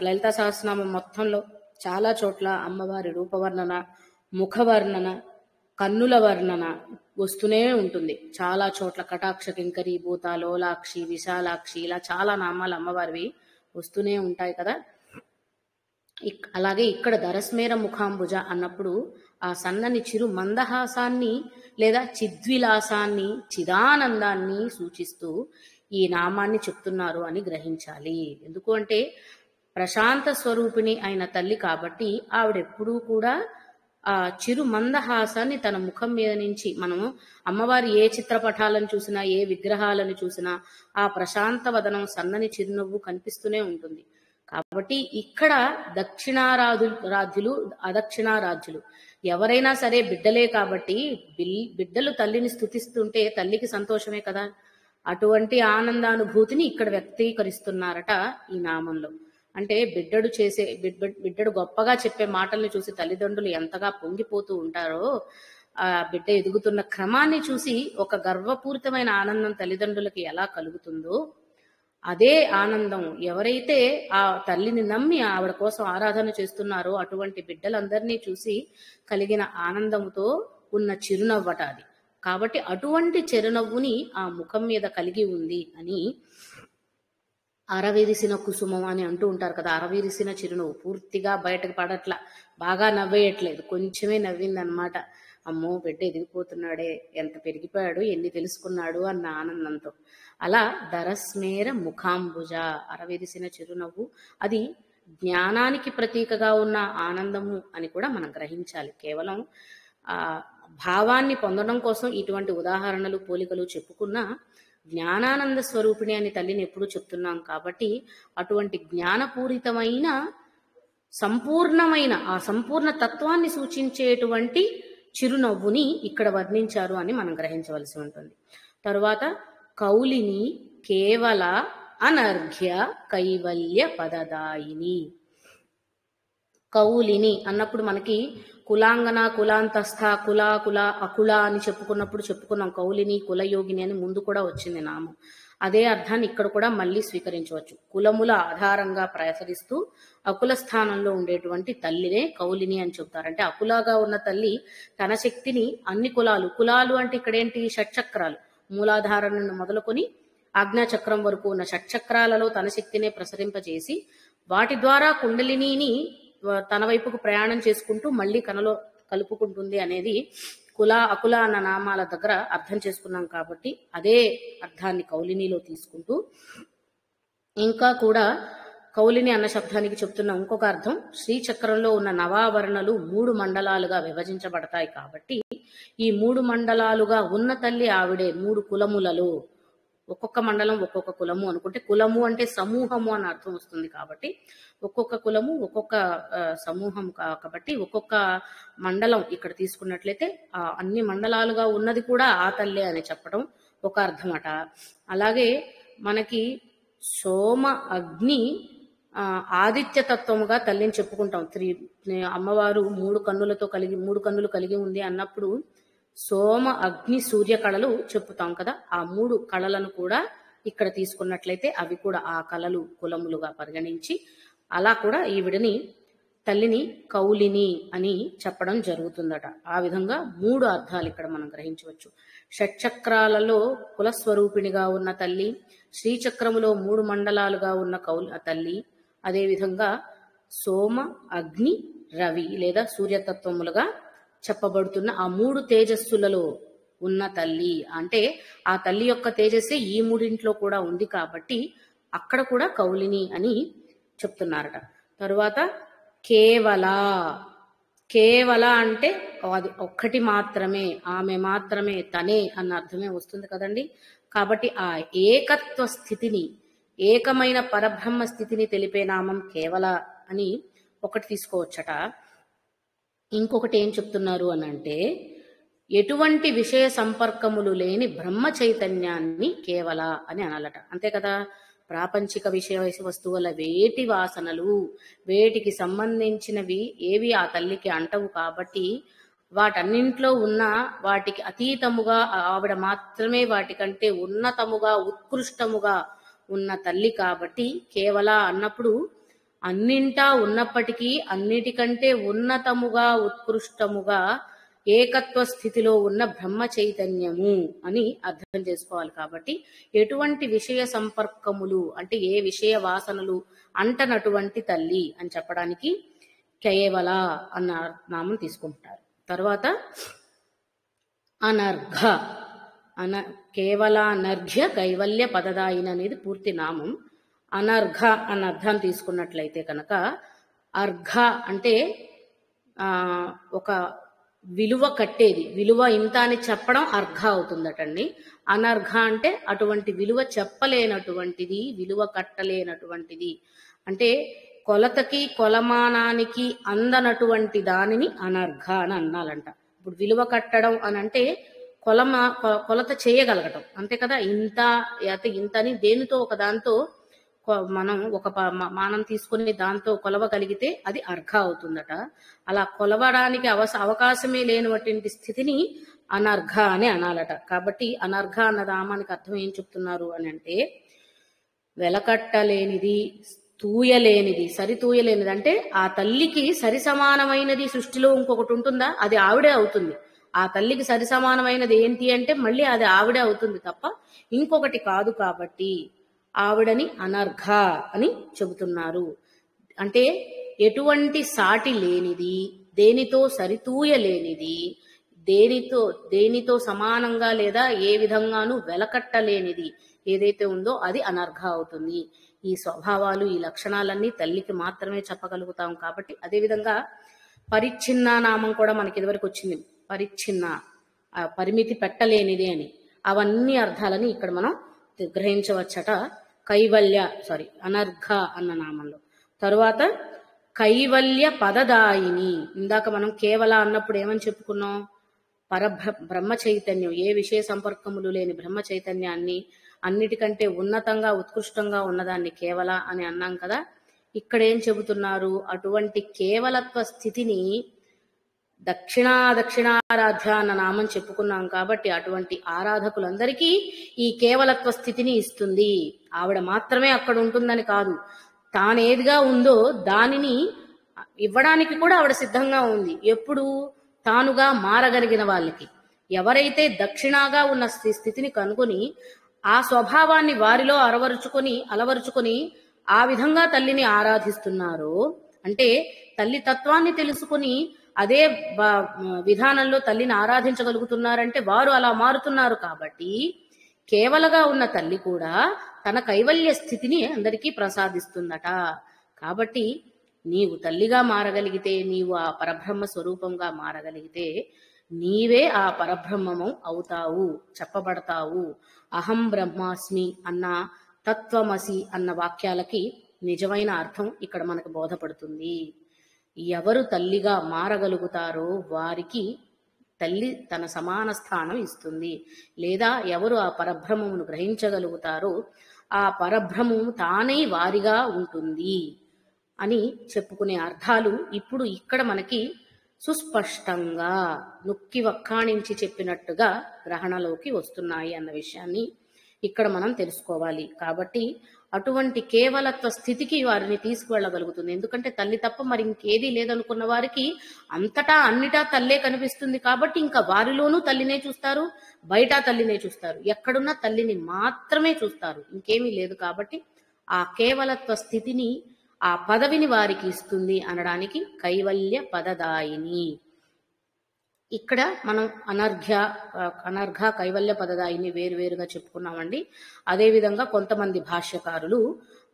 లలితా సహస్రనామం మొత్తంలో చాలా చోట్ల అమ్మవారి రూపవర్ణన, ముఖవర్ణన, కన్నుల వర్ణన వస్తూనే ఉంటుంది. చాలా చోట్ల కటాక్ష, కింకరి, భూత, లోలాక్షి, విశాలాక్షి, ఇలా చాలా నామాలు అమ్మవారివి వస్తూనే ఉంటాయి కదా. అలాగే ఇక్కడ దరస్మేర ముఖాంబుజ అన్నప్పుడు ఆ సన్నని చిరు మందహాసాన్ని లేదా చిద్విలాసాన్ని, చిదానందాన్ని సూచిస్తూ ఈ నామాన్ని చెప్తున్నారు అని గ్రహించాలి. ఎందుకు అంటే ప్రశాంత స్వరూపిణి అయిన తల్లి కాబట్టి ఆవిడెప్పుడూ కూడా ఆ చిరు మందహాసాన్ని తన ముఖం మీద నుంచి, మనము అమ్మవారి ఏ చిత్రపటాలను చూసినా, ఏ విగ్రహాలను చూసినా ఆ ప్రశాంత వదనం, సన్నని చిరునవ్వు కనిపిస్తూనే ఉంటుంది. కాబట్టి ఇక్కడ దక్షిణారాధ్యులు, అదక్షిణారాధ్యులు ఎవరైనా సరే బిడ్డలే. కాబట్టి బిడ్డలు తల్లిని స్తుతిస్తుంటే తల్లికి సంతోషమే కదా. అటువంటి ఆనందానుభూతిని ఇక్కడ వ్యక్తీకరిస్తున్నారట ఈ నామంలో. అంటే బిడ్డడు గొప్పగా చెప్పే మాటల్ని చూసి తల్లిదండ్రులు ఎంతగా పొంగిపోతూ ఉంటారో, ఆ బిడ్డ ఎదుగుతున్న క్రమాన్ని చూసి ఒక గర్వపూరితమైన ఆనందం తల్లిదండ్రులకి ఎలా కలుగుతుందో, అదే ఆనందం ఎవరైతే ఆ తల్లిని నమ్మి ఆవిడ కోసం ఆరాధన చేస్తున్నారో అటువంటి బిడ్డలందరినీ చూసి కలిగిన ఆనందంతో ఉన్న చిరునవ్వట అది. కాబట్టి అటువంటి చిరునవ్వుని ఆ ముఖం మీద కలిగి ఉంది అని అరవిరిసిన కుసుమం అని అంటూ ఉంటారు కదా. అరవిరిసిన చిరునవ్వు, పూర్తిగా బయటకు పడట్లా, బాగా నవ్వేయట్లేదు, కొంచెమే నవ్విందనమాట. అమ్మో బిడ్డ ఎదిగిపోతున్నాడే, ఎంత పెరిగిపోయాడు, ఎన్ని తెలుసుకున్నాడు అన్న ఆనందంతో. అలా దరస్మేర ముఖాంబుజ, అరవిరిసిన చిరునవ్వు, అది జ్ఞానానికి ప్రతీకగా ఉన్న ఆనందము అని కూడా మనం గ్రహించాలి. కేవలం భావాన్ని పొందడం కోసం ఇటువంటి ఉదాహరణలు, పోలికలు చెప్పుకున్నా జ్ఞానానంద స్వరూపిణి అని తల్లిని ఎప్పుడూ చెప్తున్నాం. కాబట్టి అటువంటి జ్ఞానపూరితమైన, సంపూర్ణమైన, ఆ సంపూర్ణ తత్వాన్ని సూచించేటువంటి చిరునవ్వుని ఇక్కడ వర్ణించారు అని మనం గ్రహించవలసి ఉంటుంది. తరువాత కౌలిని కేవల అనర్ఘ్య కైవల్య పదదాయిని. కౌలిని అన్నప్పుడు మనకి కులాంగన, కులాంతస్థ, కుల అకుల అని చెప్పుకున్నాం. కౌలిని, కులయోగిని అని ముందు కూడా వచ్చింది నామం. అదే అర్థాన్ని ఇక్కడ కూడా మళ్ళీ స్వీకరించవచ్చు. కులముల ఆధారంగా ప్రసరిస్తూ అకుల స్థానంలో ఉండేటువంటి తల్లినే కౌలిని అని చెప్తారు. అంటే అకులాగా ఉన్న తల్లి తన శక్తిని అన్ని కులాలు అంటే ఇక్కడ ఏంటి, షట్చక్రాలు, మూలాధారం నుండి మొదలుకొని ఆజ్ఞాచక్రం వరకు ఉన్న షట్చక్రాలలో తన శక్తినే ప్రసరింపజేసి వాటి ద్వారా కుండలినిని తన వైపుకు ప్రయాణం చేసుకుంటూ మళ్ళీ కనలో కలుపుకుంటుంది అనేది కుల అకుల అన్న నామాల దగ్గర అర్థం చేసుకున్నాం కాబట్టి అదే అర్థాన్ని కౌలినిలో తీసుకుంటూ ఇంకా కూడా కౌలిని అన్న శబ్దానికి చెప్తున్న ఇంకొక అర్థం శ్రీచక్రంలో ఉన్న నవావరణలు 3 మండలాలుగా విభజించబడతాయి కాబట్టి ఈ 3 మండలాలుగా ఉన్న తల్లి ఆవిడే 3 కులములలో ఒక్కొక్క మండలం ఒక్కొక్క కులము అనుకుంటే కులము అంటే సమూహము అని అర్థం వస్తుంది కాబట్టి ఒక్కొక్క కులము ఒక్కొక్క సమూహం కాబట్టి ఒక్కొక్క మండలం ఇక్కడ తీసుకున్నట్లయితే అన్ని మండలాలుగా ఉన్నది కూడా ఆ తల్లే అని చెప్పడం ఒక అర్థమట. అలాగే మనకి సోమ అగ్ని ఆదిత్య తత్వముగా తల్లిని చెప్పుకుంటాం. అమ్మవారు 3 కన్నులు కలిగి ఉంది అన్నప్పుడు సోమ అగ్ని సూర్య కళలు చెప్పుతాం కదా. ఆ 3 కళలను కూడా ఇక్కడ తీసుకున్నట్లయితే అవి కూడా ఆ కళలు కులములుగా పరిగణించి అలా కూడా ఈవిడని తల్లిని కౌలిని అని చెప్పడం జరుగుతుందట. ఆ విధంగా 3 అర్థాలు ఇక్కడ మనం గ్రహించవచ్చు. షట్చక్రాలలో కులస్వరూపిణిగా ఉన్న తల్లి, శ్రీచక్రములో 3 మండలాలుగా ఉన్న తల్లి, అదేవిధంగా సోమ అగ్ని రవి లేదా సూర్యతత్వములుగా చెప్పబడుతున్న ఆ 3 తేజస్సులలో ఉన్న తల్లి. అంటే ఆ తల్లి యొక్క తేజస్సే ఈ 3 కూడా ఉంది కాబట్టి అక్కడ కూడా కౌలిని అని చెప్తున్నారట. తరువాత కేవల అంటే అది ఒక్కటి మాత్రమే, ఆమె మాత్రమే, తనే అన్న అర్థమే వస్తుంది కదండి. కాబట్టి ఆ ఏకత్వ స్థితిని, ఏకమైన పరబ్రహ్మ స్థితిని తెలిపే నామం కేవల అని ఒకటి తీసుకోవచ్చట. ఇంకొకటి ఏం చెప్తున్నారు అని అంటే ఎటువంటి విషయ సంపర్కములు లేని బ్రహ్మ చైతన్యాన్ని కేవల అని అనాలట. అంతే కదా. ప్రాపంచిక విషయ వస్తువుల వేటి వాసనలు, వేటికి సంబంధించినవి ఏవి ఆ తల్లికి అంటవు కాబట్టి వాటన్నింట్లో ఉన్న వాటికి అతీతముగా ఆవిడ మాత్రమే వాటికంటే ఉన్నతముగా ఉత్కృష్టముగా ఉన్న తల్లి కాబట్టి కేవల అన్నప్పుడు అన్నింటా ఉన్నప్పటికీ అన్నిటికంటే ఉన్నతముగా ఉత్కృష్టముగా ఏకత్వ స్థితిలో ఉన్న బ్రహ్మ చైతన్యము అని అర్థం చేసుకోవాలి. కాబట్టి ఎటువంటి విషయ సంపర్కములు అంటే ఏ విషయ వాసనలు అంటనటువంటి తల్లి అని చెప్పడానికి కేవల అన్న నామం తీసుకుంటారు. తర్వాత అనర్ఘ కేవల అనర్ఘ్య కైవల్య పదదాయిని అనేది పూర్తి నామం. అనర్ఘ అన్న అర్థం తీసుకున్నట్లయితే కనుక అర్ఘ అంటే ఒక విలువ కట్టేది, విలువ ఇంత అని చెప్పడం అర్ఘ అవుతుందటండి. అనర్ఘ అంటే అటువంటి విలువ చెప్పలేనటువంటిది, విలువ కట్టలేనటువంటిది, అంటే కొలతకి కొలమానానికి అందనటువంటి దానిని అనర్ఘ అని అన్నాలంట. ఇప్పుడు విలువ కట్టడం అని అంటే కొలత చేయగలగటం అంతే కదా. ఇంత అని దేనితో ఒక దాంతో మనం ఒక మానం తీసుకుని దాంతో కొలవగలిగితే అది అర్ఘ అవుతుందట. అలా కొలవడానికి అవకాశమే లేనటువంటి స్థితిని అనర్ఘ అని అనాలట. కాబట్టి అనర్ఘ అన్న నామానికి అర్థం ఏం చెప్తున్నారు అని అంటే వెలకట్టలేనిది, తూయలేనిది, సరితూయలేనిది. అంటే ఆ తల్లికి సరి సమానమైనది సృష్టిలో ఇంకొకటి ఉంటుందా? అది ఆవిడే అవుతుంది. ఆ తల్లికి సరి సమానమైనది ఏంటి అంటే మళ్ళీ అది ఆవిడే అవుతుంది తప్ప ఇంకొకటి కాదు. కాబట్టి ఆవిడని అనర్ఘ అని చెబుతున్నారు. అంటే ఎటువంటి సాటి లేనిది, దేనితో సరితూయలేనిది, దేనితో సమానంగా లేదా ఏ విధంగానూ వెలకట్టలేనిది ఏదైతే ఉందో అది అనర్ఘ అవుతుంది. ఈ స్వభావాలు, ఈ లక్షణాలన్నీ తల్లికి మాత్రమే చెప్పగలుగుతాం. కాబట్టి అదేవిధంగా పరిచ్ఛిన్న నామం కూడా మనకి ఇదివరకు వచ్చింది. పరిచ్ఛిన్న పరిమితి పెట్టలేనిది అని. అవన్నీ అర్థాలని ఇక్కడ మనం గ్రహించవచ్చట అనర్ఘ అన్న నామంలో. తరువాత కైవల్య పదదాయిని. ఇందాక మనం కేవల అన్నప్పుడు ఏమని చెప్పుకున్నాం? బ్రహ్మ చైతన్యం, ఏ విషయ సంపర్కములు లేని బ్రహ్మ చైతన్యాన్ని, అన్నిటికంటే ఉన్నతంగా ఉత్కృష్టంగా ఉన్నదాన్ని కేవల అని అన్నాం కదా. ఇక్కడ ఏం చెబుతున్నారు? అటువంటి కేవలత్వ స్థితిని దక్షిణారాధ్య అన్న నామం చెప్పుకున్నాం కాబట్టి అటువంటి ఆరాధకులందరికీ ఈ కేవలత్వ స్థితిని ఇస్తుంది. ఆవిడ మాత్రమే అక్కడ ఉంటుందని కాదు, తానేదిగా ఉందో దానిని ఇవ్వడానికి కూడా ఆవిడ సిద్ధంగా ఉంది. ఎప్పుడు? తానుగా మారగలిగిన వాళ్ళకి. ఎవరైతే దక్షిణాగా ఉన్న స్థితిని కనుగొని ఆ స్వభావాన్ని వారిలో అలవరుచుకొని ఆ విధంగా తల్లిని ఆరాధిస్తున్నారో, అంటే తల్లి తత్వాన్ని తెలుసుకుని అదే విధానంలో తల్లిని ఆరాధించగలుగుతున్నారంటే వారు అలా మారుతున్నారు. కాబట్టి కేవలగా ఉన్న తల్లి కూడా తన కైవల్య స్థితిని అందరికీ ప్రసాదిస్తుందట. కాబట్టి నీవు తల్లిగా మారగలిగితే, నీవు ఆ పరబ్రహ్మ స్వరూపంగా మారగలిగితే నీవే ఆ పరబ్రహ్మము అవుతావు, చెప్పబడతావు. అహం బ్రహ్మాస్మి అన్న, తత్వమసి అన్న వాక్యాలకి నిజమైన అర్థం ఇక్కడ మనకు బోధపడుతుంది. ఎవరు తల్లిగా మారగలుగుతారో వారికి తల్లి తన సమాన స్థానం ఇస్తుంది. లేదా ఎవరు ఆ పరబ్రహ్మమును గ్రహించగలుగుతారో ఆ పరబ్రహ్మము తానే వారిగా ఉంటుంది అని చెప్పుకునే అర్థాలు ఇప్పుడు ఇక్కడ మనకి సుస్పష్టంగా నొక్కి వక్కాణించి చెప్పినట్టుగా గ్రహణలోకి వస్తున్నాయి అన్న విషయాన్ని ఇక్కడ మనం తెలుసుకోవాలి. కాబట్టి అటువంటి కేవలత్వ స్థితికి వారిని తీసుకువెళ్ళగలుగుతుంది. ఎందుకంటే తల్లి తప్ప మరి ఇంకేదీ లేదనుకున్న వారికి అంతటా అన్నిటా తల్లే కనిపిస్తుంది. కాబట్టి ఇంకా వారిలోనూ తల్లినే చూస్తారు, బయట తల్లినే చూస్తారు, ఎక్కడున్నా తల్లిని మాత్రమే చూస్తారు, ఇంకేమీ లేదు. కాబట్టి ఆ కేవలత్వ స్థితిని, ఆ పదవిని వారికి ఇస్తుంది అనడానికి కైవల్య పదదాయిని. ఇక్కడ మనం అనర్ఘ కైవల్య పదదాయిని వేరువేరుగా చెప్పుకున్నామండి. అదేవిధంగా కొంతమంది భాష్యకారులు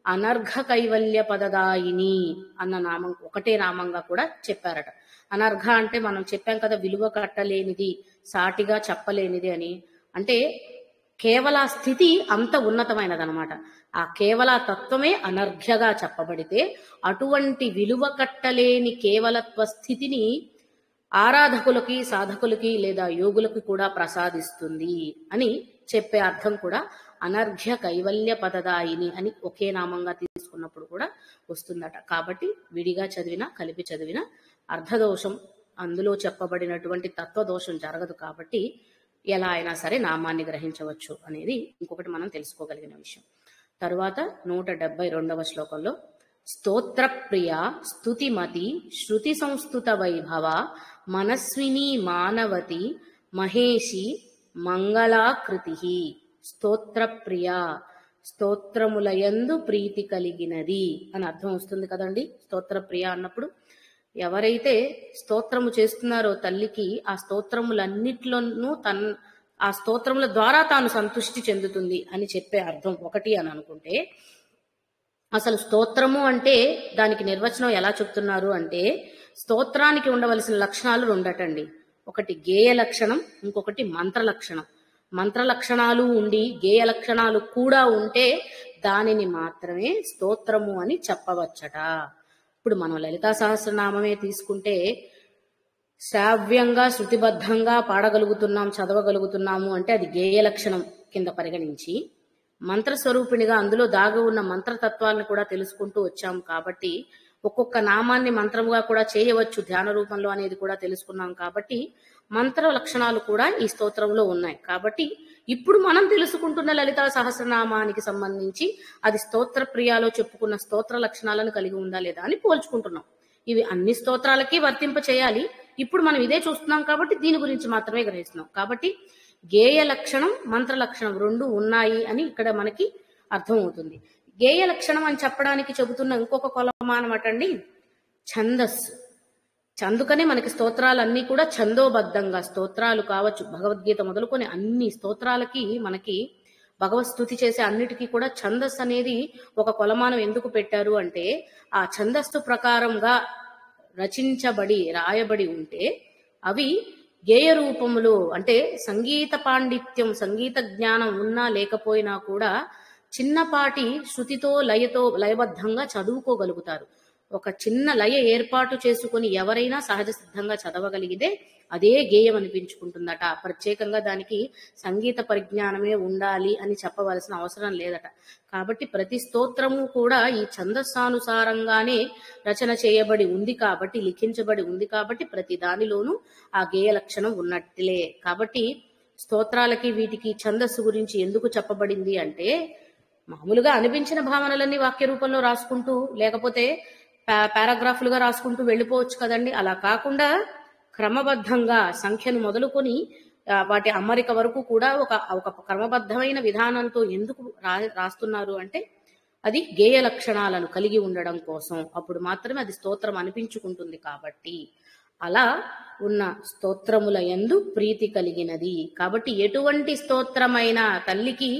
అనర్ఘ కైవల్య పదదాయిని అన్న నామం ఒకటే నామంగా కూడా చెప్పారట. అనర్ఘ అంటే మనం చెప్పాం కదా, విలువ కట్టలేనిది, సాటిగా చెప్పలేనిది అని. అంటే కేవల స్థితి అంత ఉన్నతమైనదనమాట. ఆ కేవల తత్వమే అనర్ఘ్యగా చెప్పబడితే అటువంటి విలువ కట్టలేని కేవలత్వ స్థితిని ఆరాధకులకి, సాధకులకి లేదా యోగులకి కూడా ప్రసాదిస్తుంది అని చెప్పే అర్థం కూడా అనర్ఘ్య కైవల్య పదదాయిని అని ఒకే నామంగా తీసుకున్నప్పుడు కూడా వస్తుందట. కాబట్టి విడిగా చదివినా కలిపి చదివినా అర్థదోషం, అందులో చెప్పబడినటువంటి తత్వదోషం జరగదు. కాబట్టి ఎలా అయినా సరే నామాన్ని గ్రహించవచ్చు అనేది ఇంకొకటి మనం తెలుసుకోగలిగిన విషయం. తరువాత 172వ శ్లోకంలో స్తోత్ర ప్రియ స్తుతిమతి శృతి సంస్థుత వైభవ మనస్విని మానవతి మహేషి మంగళాకృతి. స్తోత్ర ప్రియ, స్తోత్రములయందు ప్రీతి కలిగినది అని అర్థం వస్తుంది కదండి. స్తోత్ర ప్రియ అన్నప్పుడు ఎవరైతే స్తోత్రము చేస్తున్నారో తల్లికి, ఆ స్తోత్రములన్నిట్లోనూ ఆ స్తోత్రముల ద్వారా తాను సంతృష్టి చెందుతుంది అని చెప్పే అర్థం ఒకటి అని అనుకుంటే, అసలు స్తోత్రము అంటే దానికి నిర్వచనం ఎలా చెప్తున్నారు అంటే, స్తోత్రానికి ఉండవలసిన లక్షణాలు రెండటండి. ఒకటి గేయ లక్షణం, ఇంకొకటి మంత్ర లక్షణం. మంత్ర లక్షణాలు ఉండి గేయ లక్షణాలు కూడా ఉంటే దానిని మాత్రమే స్తోత్రము అని చెప్పవచ్చట. ఇప్పుడు మనం లలితా సహస్రనామమే తీసుకుంటే శ్రావ్యంగా శృతిబద్ధంగా పాడగలుగుతున్నాం, చదవగలుగుతున్నాము అంటే అది గేయ లక్షణం కింద పరిగణించి, మంత్రస్వరూపిణిగా అందులో దాగి ఉన్న మంత్రతత్వాలను కూడా తెలుసుకుంటూ వచ్చాం. కాబట్టి ఒక్కొక్క నామాన్ని మంత్రముగా కూడా చేయవచ్చు ధ్యాన రూపంలో అనేది కూడా తెలుసుకున్నాం. కాబట్టి మంత్ర లక్షణాలు కూడా ఈ స్తోత్రంలో ఉన్నాయి. కాబట్టి ఇప్పుడు మనం తెలుసుకుంటున్న లలితా సహస్రనామానికి సంబంధించి అది స్తోత్ర ప్రియాలో చెప్పుకున్న స్తోత్ర లక్షణాలను కలిగి ఉందా లేదా అని పోల్చుకుంటున్నాం. ఇవి అన్ని స్తోత్రాలకి వర్తింప చేయాలి. ఇప్పుడు మనం ఇదే చూస్తున్నాం కాబట్టి దీని గురించి మాత్రమే గ్రహిస్తున్నాం. కాబట్టి గేయ లక్షణం, మంత్ర లక్షణం రెండు ఉన్నాయి అని ఇక్కడ మనకి అర్థమవుతుంది. గేయ లక్షణం అని చెప్పడానికి చెబుతున్న ఇంకొక కొలమానం అటండి ఛందస్సు. అందుకనే మనకి స్తోత్రాలన్నీ కూడా ఛందోబద్ధంగా, స్తోత్రాలు కావచ్చు, భగవద్గీత మొదలుకొని అన్ని స్తోత్రాలకి మనకి భగవత్ స్తుతి చేసే అన్నిటికీ కూడా ఛందస్సు అనేది ఒక కొలమానం ఎందుకు పెట్టారు అంటే, ఆ ఛందస్సు ప్రకారంగా రాయబడి ఉంటే అవి గేయ రూపములో, అంటే సంగీత పాండిత్యం, సంగీత జ్ఞానం ఉన్నా లేకపోయినా కూడా చిన్నపాటి శృతితో లయబద్ధంగా చదువుకోగలుగుతారు. ఒక చిన్న లయ ఏర్పాటు చేసుకుని ఎవరైనా సహజ సిద్ధంగా చదవగలిగితే అదే గేయం అనిపించుకుంటుందట. ప్రత్యేకంగా దానికి సంగీత పరిజ్ఞానమే ఉండాలి అని చెప్పవలసిన అవసరం లేదట. కాబట్టి ప్రతి స్తోత్రము కూడా ఈ ఛందస్సానుసారంగానే రచన చేయబడి ఉంది కాబట్టి, లిఖించబడి ఉంది కాబట్టి ప్రతి దానిలోనూ ఆ గేయ లక్షణం ఉన్నట్లే. కాబట్టి స్తోత్రాలకి వీటికి ఛందస్సు గురించి ఎందుకు చెప్పబడింది అంటే, మామూలుగా అనిపించిన భావనలన్నీ వాక్య రూపంలో రాసుకుంటూ లేకపోతే పారాగ్రాఫ్లుగా రాసుకుంటూ వెళ్ళిపోవచ్చు కదండి. అలా కాకుండా క్రమబద్ధంగా సంఖ్యను మొదలుకొని వాటి అమరిక వరకు కూడా ఒక ఒక క్రమబద్ధమైన విధానంతో ఎందుకు రాస్తున్నారు అంటే అది గేయ లక్షణాలను కలిగి ఉండడం కోసం. అప్పుడు మాత్రమే అది స్తోత్రం అనిపించుకుంటుంది. కాబట్టి అలా ఉన్న స్తోత్రముల యందు ప్రీతి కలిగినది. కాబట్టి ఎటువంటి స్తోత్రమైన తల్లికి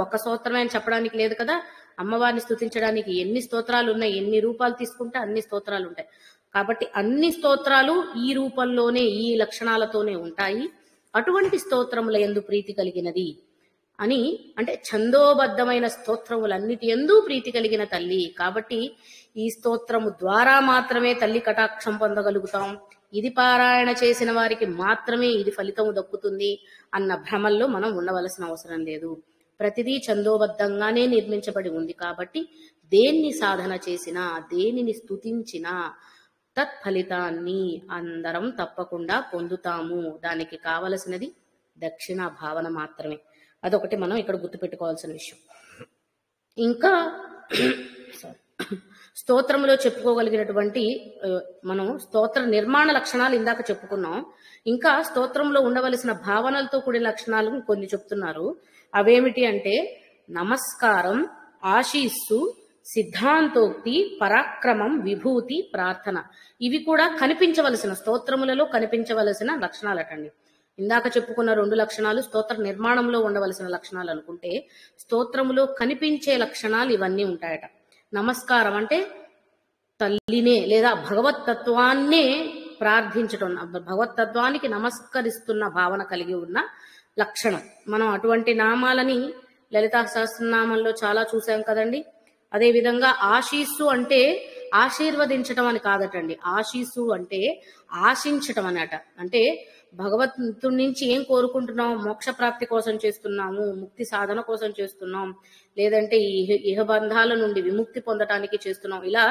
ఒక్క స్తోత్రమే అని చెప్పడానికి లేదు కదా. అమ్మవారిని స్తుతించడానికి ఎన్ని స్తోత్రాలు ఉన్నాయి, ఎన్ని రూపాలు తీసుకుంటే అన్ని స్తోత్రాలు ఉంటాయి. కాబట్టి అన్ని స్తోత్రాలు ఈ రూపంలోనే, ఈ లక్షణాలతోనే ఉంటాయి. అటువంటి స్తోత్రముల యందు ప్రీతి కలిగినది అని అంటే ఛందోబద్ధమైన స్తోత్రములన్నిటి యందు ప్రీతి కలిగిన తల్లి. కాబట్టి ఈ స్తోత్రము ద్వారా మాత్రమే తల్లి కటాక్షం పొందగలుగుతాం. ఇది పారాయణ చేసిన వారికి మాత్రమే ఇది ఫలితం దక్కుతుంది అన్న భ్రమల్లో మనం ఉండవలసిన అవసరం లేదు. ప్రతిదీ ఛందోబద్ధంగానే నిర్మించబడి ఉంది. కాబట్టి దేన్ని సాధన చేసినా, దేనిని స్తుతించినా తత్ఫలితాన్ని అందరం తప్పకుండా పొందుతాము. దానికి కావలసినది దక్షిణ భావన మాత్రమే. అదొకటి మనం ఇక్కడ గుర్తుపెట్టుకోవాల్సిన విషయం. ఇంకా స్తోత్రంలో చెప్పుకోగలిగినటువంటి మనం స్తోత్ర నిర్మాణ లక్షణాలు ఇందాక చెప్పుకున్నాం. ఇంకా స్తోత్రంలో ఉండవలసిన భావనలతో కూడిన లక్షణాలు కొన్ని చెప్తున్నారు. అవేమిటి అంటే నమస్కారం, ఆశీస్సు, సిద్ధాంతోక్తి, పరాక్రమం, విభూతి, ప్రార్థన. ఇవి కూడా కనిపించవలసిన స్తోత్రములలో కనిపించవలసిన లక్షణాలటండి. ఇందాక చెప్పుకున్న 2 లక్షణాలు స్తోత్ర నిర్మాణంలో ఉండవలసిన లక్షణాలు అనుకుంటే, స్తోత్రములో కనిపించే లక్షణాలు ఇవన్నీ ఉంటాయట. నమస్కారం అంటే తల్లినే లేదా భగవత్తత్వాన్నే ప్రార్థించటం, భగవత్తత్వానికి నమస్కరిస్తున్న భావన కలిగి ఉన్న లక్షణం. మనం అటువంటి నామాలని లలితా సహస్రనామంలో చాలా చూసాం కదండి. అదేవిధంగా ఆశీస్సు అంటే ఆశీర్వదించటం అని కాదటండి. ఆశీస్సు అంటే ఆశించటం అనట. అంటే భగవంతుడి నుంచి ఏం కోరుకుంటున్నాం? మోక్ష ప్రాప్తి కోసం చేస్తున్నాము, ముక్తి సాధన కోసం చేస్తున్నాం, లేదంటే ఇహబంధాల నుండి విముక్తి పొందటానికి చేస్తున్నాం. ఇలా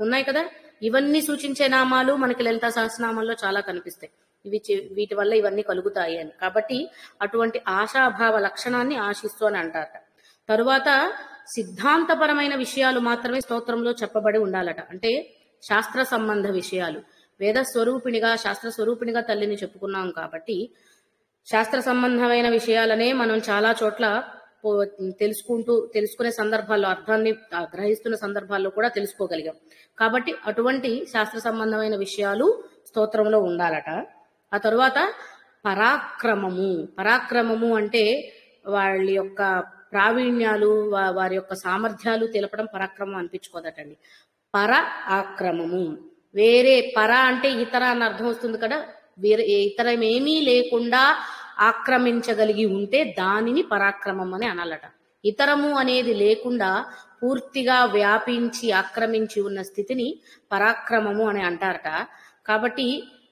ఉన్నాయి కదా. ఇవన్నీ సూచించే నామాలు మనకి లలితా సహస్రనామంలో చాలా కనిపిస్తాయి. వీటి వల్ల ఇవన్నీ కలుగుతాయి అని. కాబట్టి అటువంటి ఆశాభావ లక్షణాన్ని ఆశిస్తూ అని అంటారట. తరువాత సిద్ధాంతపరమైన విషయాలు మాత్రమే స్తోత్రంలో చెప్పబడి ఉండాలట. అంటే శాస్త్ర సంబంధ విషయాలు. వేద స్వరూపిణిగా, శాస్త్ర స్వరూపిణిగా తల్లిని చెప్పుకున్నాం కాబట్టి శాస్త్ర సంబంధమైన విషయాలనే మనం చాలా చోట్ల తెలుసుకునే సందర్భాల్లో, అర్థాన్ని గ్రహిస్తున్న సందర్భాల్లో కూడా తెలుసుకోగలిగాం. కాబట్టి అటువంటి శాస్త్ర సంబంధమైన విషయాలు స్తోత్రంలో ఉండాలట. ఆ తరువాత పరాక్రమము అంటే వాళ్ళ యొక్క ప్రావీణ్యాలు, వారి యొక్క సామర్థ్యాలు తెలపడం పరాక్రమం అనిపించుకోదటండి. ఆక్రమము వేరే పర అంటే ఇతర అని అర్థం వస్తుంది కదా. వేరే ఇతరమేమీ లేకుండా ఆక్రమించగలిగి ఉంటే దానిని పరాక్రమం అని అనాలట. ఇతరము అనేది లేకుండా పూర్తిగా వ్యాపించి ఆక్రమించి ఉన్న స్థితిని పరాక్రమము అని అంటారట. కాబట్టి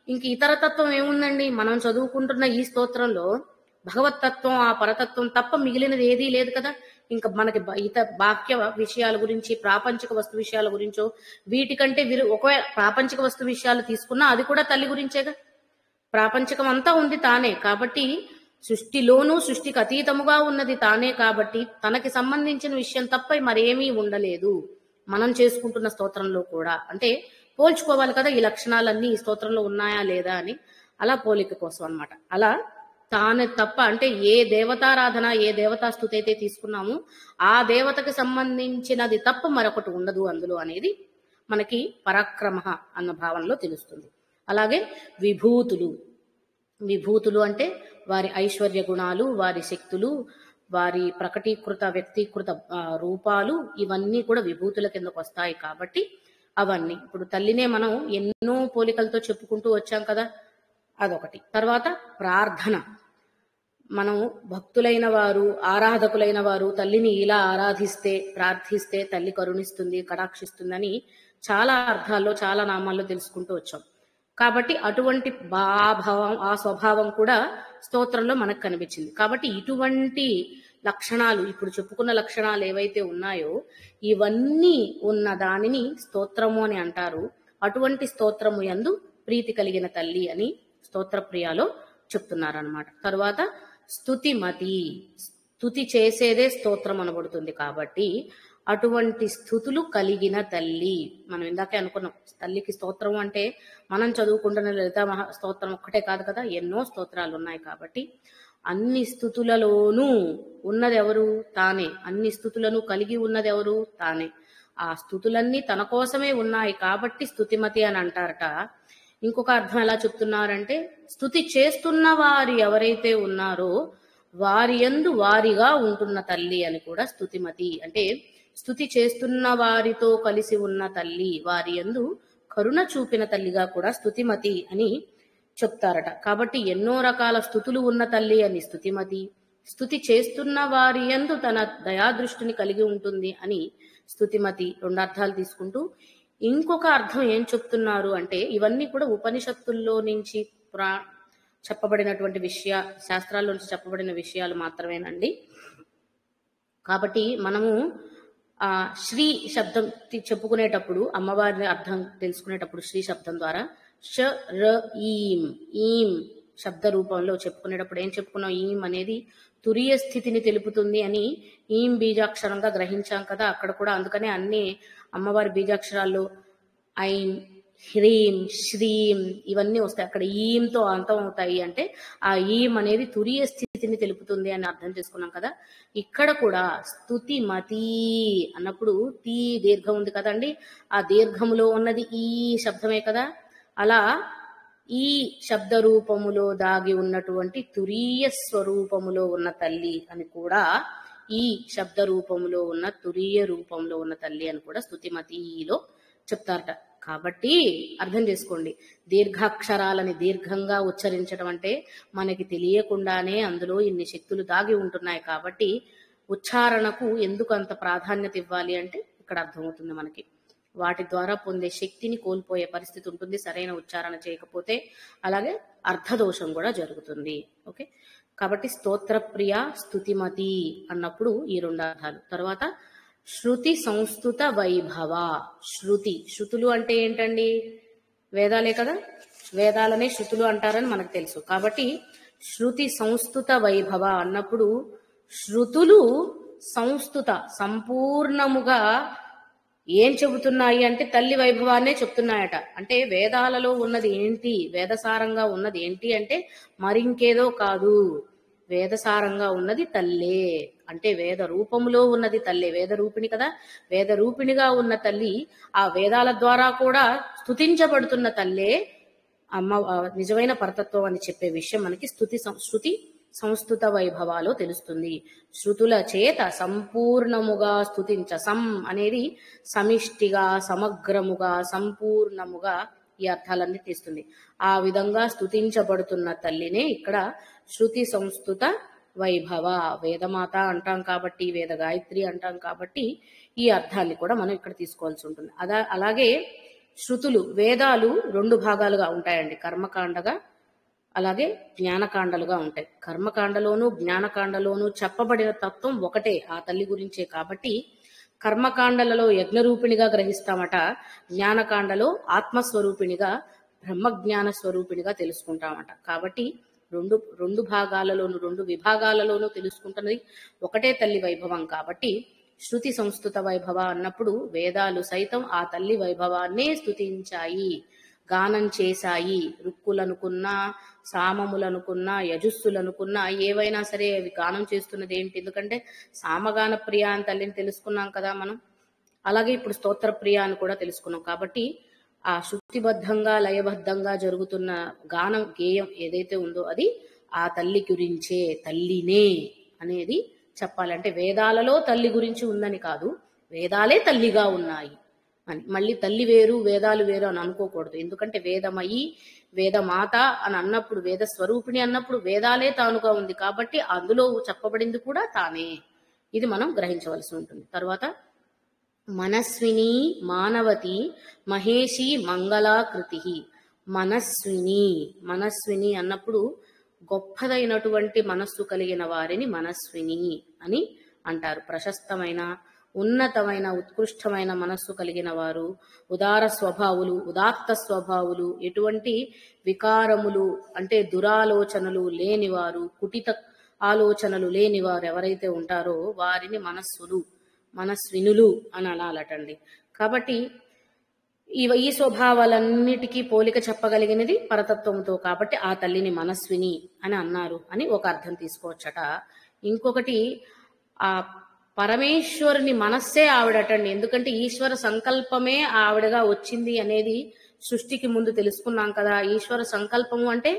ఇంక ఇతర తత్వం ఏముందండి? మనం చదువుకుంటున్న ఈ స్తోత్రంలో భగవత్తత్వం, ఆ పరతత్వం తప్ప మిగిలినది ఏదీ లేదు కదా. ఇంకా మనకి బాహ్య విషయాల గురించి, ప్రాపంచిక వస్తు విషయాల గురించో, వీటికంటే ఒకవేళ ప్రాపంచిక వస్తు విషయాలు తీసుకున్నా అది కూడా తల్లి గురించేగా. ప్రాపంచికం అంతా ఉంది తానే. కాబట్టి సృష్టిలోనూ సృష్టికి అతీతముగా ఉన్నది తానే. కాబట్టి తనకి సంబంధించిన విషయం తప్ప మరేమీ ఉండలేదు మనం చేసుకుంటున్న స్తోత్రంలో కూడా. అంటే పోల్చుకోవాలి కదా, ఈ లక్షణాలన్నీ ఈ స్తోత్రంలో ఉన్నాయా లేదా అని. అలా పోలిక కోసం అన్నమాట. అలా తాను తప్ప, అంటే ఏ దేవతారాధన, ఏ దేవతా స్తుతి అయితే తీసుకున్నామో ఆ దేవతకి సంబంధించినది తప్ప మరొకటి ఉండదు అందులో అనేది మనకి పరాక్రమ అన్న భావనలో తెలుస్తుంది. అలాగే విభూతులు అంటే వారి ఐశ్వర్య గుణాలు, వారి శక్తులు, వారి ప్రకటీకృత వ్యక్తీకృత రూపాలు, ఇవన్నీ కూడా విభూతుల కిందకు వస్తాయి. కాబట్టి అవన్నీ ఇప్పుడు తల్లినే మనం ఎన్నో పోలికలతో చెప్పుకుంటూ వచ్చాం కదా, అదొకటి. తర్వాత ప్రార్థన. మనం భక్తులైన వారు, ఆరాధకులైన వారు తల్లిని ఇలా ఆరాధిస్తే, ప్రార్థిస్తే తల్లి కరుణిస్తుంది, కటాక్షిస్తుందని చాలా అర్థాల్లో, చాలా నామాల్లో తెలుసుకుంటూ వచ్చాం. కాబట్టి అటువంటి భావం, ఆ స్వభావం కూడా స్తోత్రంలో మనకు కనిపించింది. కాబట్టి ఇటువంటి లక్షణాలు, ఇప్పుడు చెప్పుకున్న లక్షణాలు ఏవైతే ఉన్నాయో ఇవన్నీ ఉన్న దానిని స్తోత్రము అని అంటారు. అటువంటి స్తోత్రము యందు ప్రీతి కలిగిన తల్లి అని స్తోత్రప్రియాలో చెప్తున్నారనమాట. తర్వాత స్తుతిమతి, స్తుతి చేసేదే స్తోత్రం అనబడుతుంది. కాబట్టి అటువంటి స్థుతులు కలిగిన తల్లి. మనం ఇందాకే అనుకున్నాం, తల్లికి స్తోత్రం అంటే మనం చదువుకుంటున్న లలితా స్తోత్రం ఒక్కటే కాదు కదా, ఎన్నో స్తోత్రాలు ఉన్నాయి. కాబట్టి అన్ని స్థుతులలోనూ ఉన్నదెవరు? తానే. అన్ని స్థుతులను కలిగి ఉన్నదెవరు? తానే. ఆ స్థుతులన్నీ తన కోసమే ఉన్నాయి కాబట్టి స్తుతిమతి అని అంటారట. ఇంకొక అర్థం ఎలా చెప్తున్నారంటే, స్తుతి చేస్తున్న వారు ఎవరైతే ఉన్నారో వారి యందు వారిగా ఉంటున్న తల్లి అని కూడా స్తుతిమతి. అంటే స్తుతి చేస్తున్న వారితో కలిసి ఉన్న తల్లి, వారి యందు కరుణ చూపిన తల్లిగా కూడా స్తుతిమతి అని చెప్తారట. కాబట్టి ఎన్నో రకాల స్థుతులు ఉన్న తల్లి అని స్తుతిమతి, స్తుతి చేస్తున్న వారి యందు తన దయాదృష్టిని కలిగి ఉంటుంది అని స్తుతిమతి. రెండు అర్థాలు తీసుకుంటూ ఇంకొక అర్థం ఏం చెప్తున్నారు అంటే, ఇవన్నీ కూడా ఉపనిషత్తుల్లో నుంచి చెప్పబడినటువంటి శాస్త్రాల్లో నుంచి చెప్పబడిన విషయాలు మాత్రమేనండి. కాబట్టి మనము శ్రీ శబ్దం చెప్పుకునేటప్పుడు, అమ్మవారి అర్థం తెలుసుకునేటప్పుడు శ్రీ శబ్దం ద్వారా ష ర ఈం ఈం శబ్ద రూపంలో చెప్పుకునేటప్పుడు ఏం చెప్పుకున్నాం? ఈం అనేది తురియ స్థితిని తెలుపుతుంది అని ఈం బీజాక్షరంగా గ్రహించాం కదా. అక్కడ కూడా అందుకనే అన్ని అమ్మవారి బీజాక్షరాల్లో ఐం, హ్రీం, శ్రీం ఇవన్నీ వస్తాయి. అక్కడ ఈంతో అంతం అవుతాయి. అంటే ఆ ఈం అనేది తురియ స్థితిని తెలుపుతుంది అని అర్థం చేసుకున్నాం కదా. ఇక్కడ కూడా స్తుతిమతి అన్నప్పుడు తీ దీర్ఘం ఉంది కదండి, ఆ దీర్ఘములో ఉన్నది ఈ శబ్దమే కదా. అలా ఈ శబ్ద రూపములో దాగి ఉన్నటువంటి తురీయ స్వరూపములో ఉన్న తల్లి అని కూడా, ఈ శబ్ద రూపములో ఉన్న తురీయ రూపంలో ఉన్న తల్లి అని కూడా స్తుతిమతిలో చెప్తారట. కాబట్టి అర్థం చేసుకోండి, దీర్ఘాక్షరాలని దీర్ఘంగా ఉచ్చరించడం అంటే మనకి తెలియకుండానే అందులో ఇన్ని శక్తులు దాగి ఉంటున్నాయి. కాబట్టి ఉచ్చారణకు ఎందుకు అంత ప్రాధాన్యత ఇవ్వాలి అంటే ఇక్కడ అర్థమవుతుంది మనకి. వాటి ద్వారా పొందే శక్తిని కోల్పోయే పరిస్థితి ఉంటుంది సరైన ఉచ్చారణ చేయకపోతే. అలాగే అర్థదోషం కూడా జరుగుతుంది. ఓకే, కాబట్టి స్తోత్రప్రియ స్తుతిమతి అన్నప్పుడు ఈ రెండు అర్థాలు. తర్వాత శృతి సంస్థుత వైభవ. శృతులు అంటే ఏంటండి? వేదాలే కదా, వేదాలనే శృతులు అంటారని మనకు తెలుసు. కాబట్టి శృతి సంస్థుత వైభవ అన్నప్పుడు శృతులు సంస్థుత సంపూర్ణముగా ఏం చెబుతున్నాయి అంటే తల్లి వైభవాన్నే చెప్తున్నాయట. అంటే వేదాలలో ఉన్నది ఏంటి, వేదసారంగా ఉన్నది ఏంటి అంటే మరింకేదో కాదు, వేదసారంగా ఉన్నది తల్లే. అంటే వేద రూపంలో ఉన్నది తల్లే, వేద రూపిణి కదా. వేద రూపిణిగా ఉన్న తల్లి ఆ వేదాల ద్వారా కూడా స్తుతించబడుతున్న తల్లే అమ్మ నిజమైన పరతత్వం అని చెప్పే విషయం మనకి శృతి సంస్థుత వైభవాలో తెలుస్తుంది. శృతుల చేత సంపూర్ణముగా స్తుతించ, సం అనేది సమిష్టిగా సమగ్రముగా సంపూర్ణముగా ఈ అర్థాలన్నీ తీస్తుంది. ఆ విధంగా స్తుతించబడుతున్న తల్లినే ఇక్కడ శృతి సంస్థుత వైభవ. వేదమాత అంటాం కాబట్టి, వేద గాయత్రి అంటాం కాబట్టి ఈ అర్థాన్ని కూడా మనం ఇక్కడ తీసుకోవాల్సి ఉంటుంది. అలాగే శృతులు, వేదాలు రెండు భాగాలుగా ఉంటాయండి, కర్మకాండగా అలాగే జ్ఞానకాండలుగా ఉంటాయి. కర్మకాండలోను జ్ఞానకాండలోను చెప్పబడిన తత్వం ఒకటే, ఆ తల్లి గురించే. కాబట్టి కర్మకాండలలో యజ్ఞరూపిణిగా గ్రహిస్తామట, జ్ఞానకాండలో ఆత్మస్వరూపిణిగా బ్రహ్మజ్ఞాన స్వరూపిణిగా తెలుసుకుంటామట. కాబట్టి రెండు భాగాలలోను రెండు విభాగాలలోనూ తెలుసుకుంటున్నది ఒకటే తల్లి వైభవం. కాబట్టి శృతి సంస్థుత వైభవ అన్నప్పుడు వేదాలు సైతం ఆ తల్లి వైభవాన్నే స్తుతించాయి, గానం చేశాయి. రుక్కులనుకున్నా, సామములనుకున్నా, యజుస్సులనుకున్నా ఏవైనా సరే అవి గానం చేస్తున్నది ఏంటి? ఎందుకంటే సామగాన ప్రియ అని తల్లిని తెలుసుకున్నాం కదా మనం. అలాగే ఇప్పుడు స్తోత్ర ప్రియ అని కూడా తెలుసుకున్నాం. కాబట్టి ఆ శృతిబద్ధంగా లయబద్ధంగా జరుగుతున్న గానం, గేయం ఏదైతే ఉందో అది ఆ తల్లి గురించే, తల్లినే అనేది చెప్పాలంటే వేదాలలో తల్లి గురించి ఉందని కాదు, వేదాలే తల్లిగా ఉన్నాయి అని. మళ్ళీ తల్లి వేరు వేదాలు వేరు అని అనుకోకూడదు. ఎందుకంటే వేదమయి వేదమాత అని అన్నప్పుడు, వేద స్వరూపిణి అన్నప్పుడు వేదాలే తానుగా ఉంది కాబట్టి అందులో చెప్పబడింది కూడా తానే. ఇది మనం గ్రహించవలసి ఉంటుంది. తర్వాత మనస్విని మానవతి మహేషి మంగళాకృతి. మనస్విని అన్నప్పుడు గొప్పదైనటువంటి మనస్సు కలిగిన వారిని మనస్విని అని అంటారు. ప్రశస్తమైన, ఉన్నతమైన, ఉత్కృష్టమైన మనస్సు కలిగిన వారు, ఉదార స్వభావులు, ఉదాత్త స్వభావులు, ఎటువంటి వికారములు అంటే దురాలోచనలు లేనివారు, కుటిత ఆలోచనలు లేనివారు ఎవరైతే ఉంటారో వారిని మనస్సులు మనస్వినులు అని అనాలటండి. కాబట్టి ఈ స్వభావాలన్నిటికీ పోలిక చెప్పగలిగినది పరతత్వంతో, కాబట్టి ఆ తల్లిని మనస్విని అని అన్నారు అని ఒక అర్థం తీసుకోవచ్చట. ఇంకొకటి, ఆ పరమేశ్వరుని మనస్సే ఆవిడటండి. ఎందుకంటే ఈశ్వర సంకల్పమే ఆవిడగా వచ్చింది అనేది సృష్టికి ముందు తెలుసుకున్నాం కదా. ఈశ్వర సంకల్పము అంటే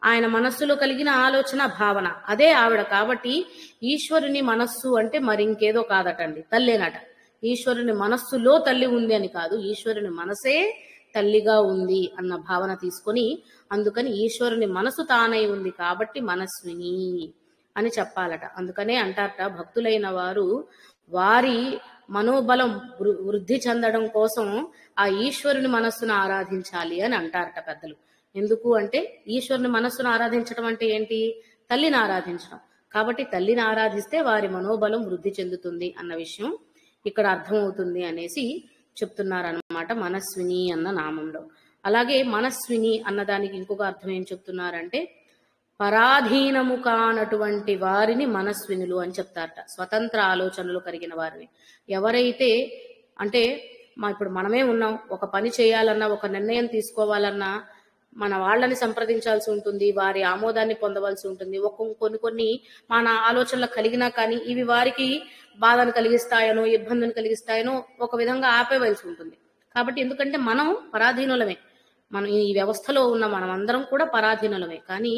ఆయన మనస్సులో కలిగిన ఆలోచన, భావన, అదే ఆవిడ. కాబట్టి ఈశ్వరుని మనస్సు అంటే మరి ఇంకేదో కాదటండి, తల్లేనట. ఈశ్వరుని మనస్సులో తల్లి ఉంది అని కాదు, ఈశ్వరుని మనసే తల్లిగా ఉంది అన్న భావన తీసుకొని, అందుకని ఈశ్వరుని మనసు తానై ఉంది కాబట్టి మనస్విని అని చెప్పాలట. అందుకనే అంటారట, భక్తులైన వారు వారి మనోబలం వృద్ధి చెందడం కోసం ఆ ఈశ్వరుని మనస్సును ఆరాధించాలి అని అంటారట పెద్దలు. ఎందుకు అంటే ఈశ్వరుని మనస్సును ఆరాధించడం అంటే ఏంటి? తల్లిని ఆరాధించడం. కాబట్టి తల్లిని ఆరాధిస్తే వారి మనోబలం వృద్ధి చెందుతుంది అన్న విషయం ఇక్కడ అర్థమవుతుంది అనేసి చెప్తున్నారన్నమాట మనస్విని అన్న నామంలో. అలాగే మనస్విని అన్నదానికి ఇంకొక అర్థం ఏం చెప్తున్నారంటే, పరాధీనము కానటువంటి వారిని మనస్వినులు అని చెప్తారట. స్వతంత్ర ఆలోచనలు కలిగిన వారిని. ఎవరైతే అంటే ఇప్పుడు మనమే ఉన్నాం, ఒక పని చేయాలన్నా, ఒక నిర్ణయం తీసుకోవాలన్నా మన వాళ్ళని సంప్రదించాల్సి ఉంటుంది, వారి ఆమోదాన్ని పొందవలసి ఉంటుంది. కొన్ని మన ఆలోచనలు కలిగినా కానీ ఇవి వారికి బాధను కలిగిస్తాయనో ఇబ్బందిని కలిగిస్తాయనో ఒక విధంగా ఆపేవలసి ఉంటుంది. కాబట్టి ఎందుకంటే మనం పరాధీనులమే, మనం ఈ వ్యవస్థలో ఉన్న మనం అందరం కూడా పరాధీనులమే. కానీ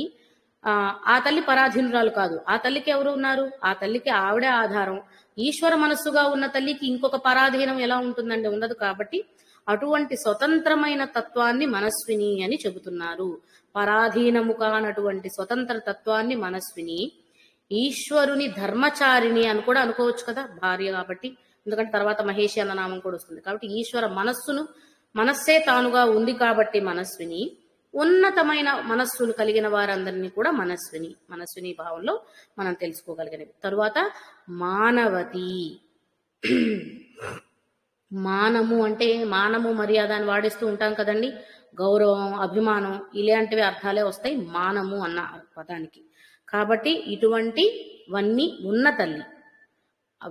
ఆ తల్లి పరాధీనురాలు కాదు. ఆ తల్లికి ఎవరు ఉన్నారు? ఆ తల్లికి ఆవిడే ఆధారం. ఈశ్వర మనస్సుగా ఉన్న తల్లికి ఇంకొక పరాధీనం ఎలా ఉంటుందండి? ఉండదు. కాబట్టి అటువంటి స్వతంత్రమైన తత్వాన్ని మనస్విని అని చెబుతున్నారు. పరాధీనము కానటువంటి స్వతంత్ర తత్వాన్ని మనస్విని. ఈశ్వరుని ధర్మచారిణి అని కూడా అనుకోవచ్చు కదా, భార్య కాబట్టి. ఎందుకంటే తర్వాత మహేషి అన్న నామం కూడా వస్తుంది. కాబట్టి ఈశ్వర మనస్సే తానుగా ఉంది కాబట్టి మనస్విని. ఉన్నతమైన మనస్సును కలిగిన వారందరినీ కూడా మనస్విని భావంలో మనం తెలుసుకోగలిగినవి. తరువాత మానవతి. మానము అంటే మానము మర్యాద అని వాడిస్తూ ఉంటాం కదండి. గౌరవం, అభిమానం ఇలాంటివి అర్థాలే వస్తాయి మానము అన్న పదానికి. కాబట్టి ఇటువంటివన్నీ ఉన్న తల్లి.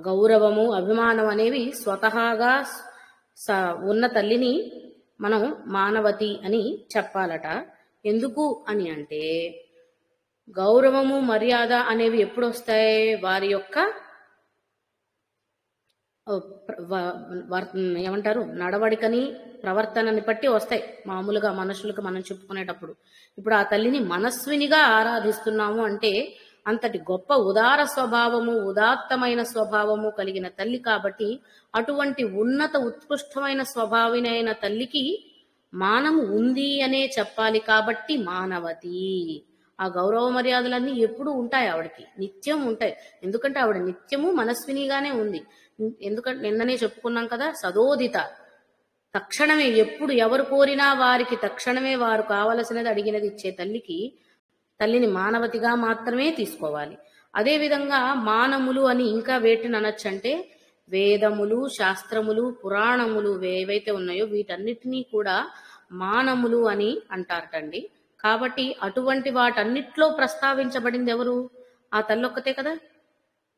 గౌరవము, అభిమానం అనేవి స్వతహాగా ఉన్న తల్లిని మనం మానవతి అని చెప్పాలట. ఎందుకు అని అంటే గౌరవము, మర్యాద అనేవి ఎప్పుడు వస్తాయి? వారి యొక్క ఏమంటారు, నడవడికని, ప్రవర్తనని బట్టి వస్తాయి. మామూలుగా మనుషులకు మనం చెప్పుకునేటప్పుడు ఇప్పుడు ఆ తల్లిని మనస్వినిగా ఆరాధిస్తున్నాము అంటే అంతటి గొప్ప ఉదార స్వభావము, ఉదాత్తమైన స్వభావము కలిగిన తల్లి కాబట్టి అటువంటి ఉన్నత ఉత్కృష్టమైన స్వభావినైన తల్లికి మానము ఉంది అనే చెప్పాలి. కాబట్టి మానవతి. ఆ గౌరవ మర్యాదలన్నీ ఎప్పుడు ఉంటాయి, ఆవిడకి నిత్యం ఉంటాయి. ఎందుకంటే ఆవిడ నిత్యము మనస్వినిగానే ఉంది. ఎందుకంటే నిన్ననే చెప్పుకున్నాం కదా, సదోదిత. తక్షణమే ఎప్పుడు ఎవరు కోరినా వారికి తక్షణమే వారు కావలసినది అడిగినది ఇచ్చే తల్లిని మానవతిగా మాత్రమే తీసుకోవాలి. అదేవిధంగా మానములు అని ఇంకా వేటిని అనొచ్చంటే వేదములు, శాస్త్రములు, పురాణములు ఏవైతే ఉన్నాయో వీటన్నిటినీ కూడా మానములు అని అంటారటండి. కాబట్టి అటువంటి వాటన్నిట్లో ప్రస్తావించబడింది ఎవరు? ఆ తల్లి ఒక్కతే కదా.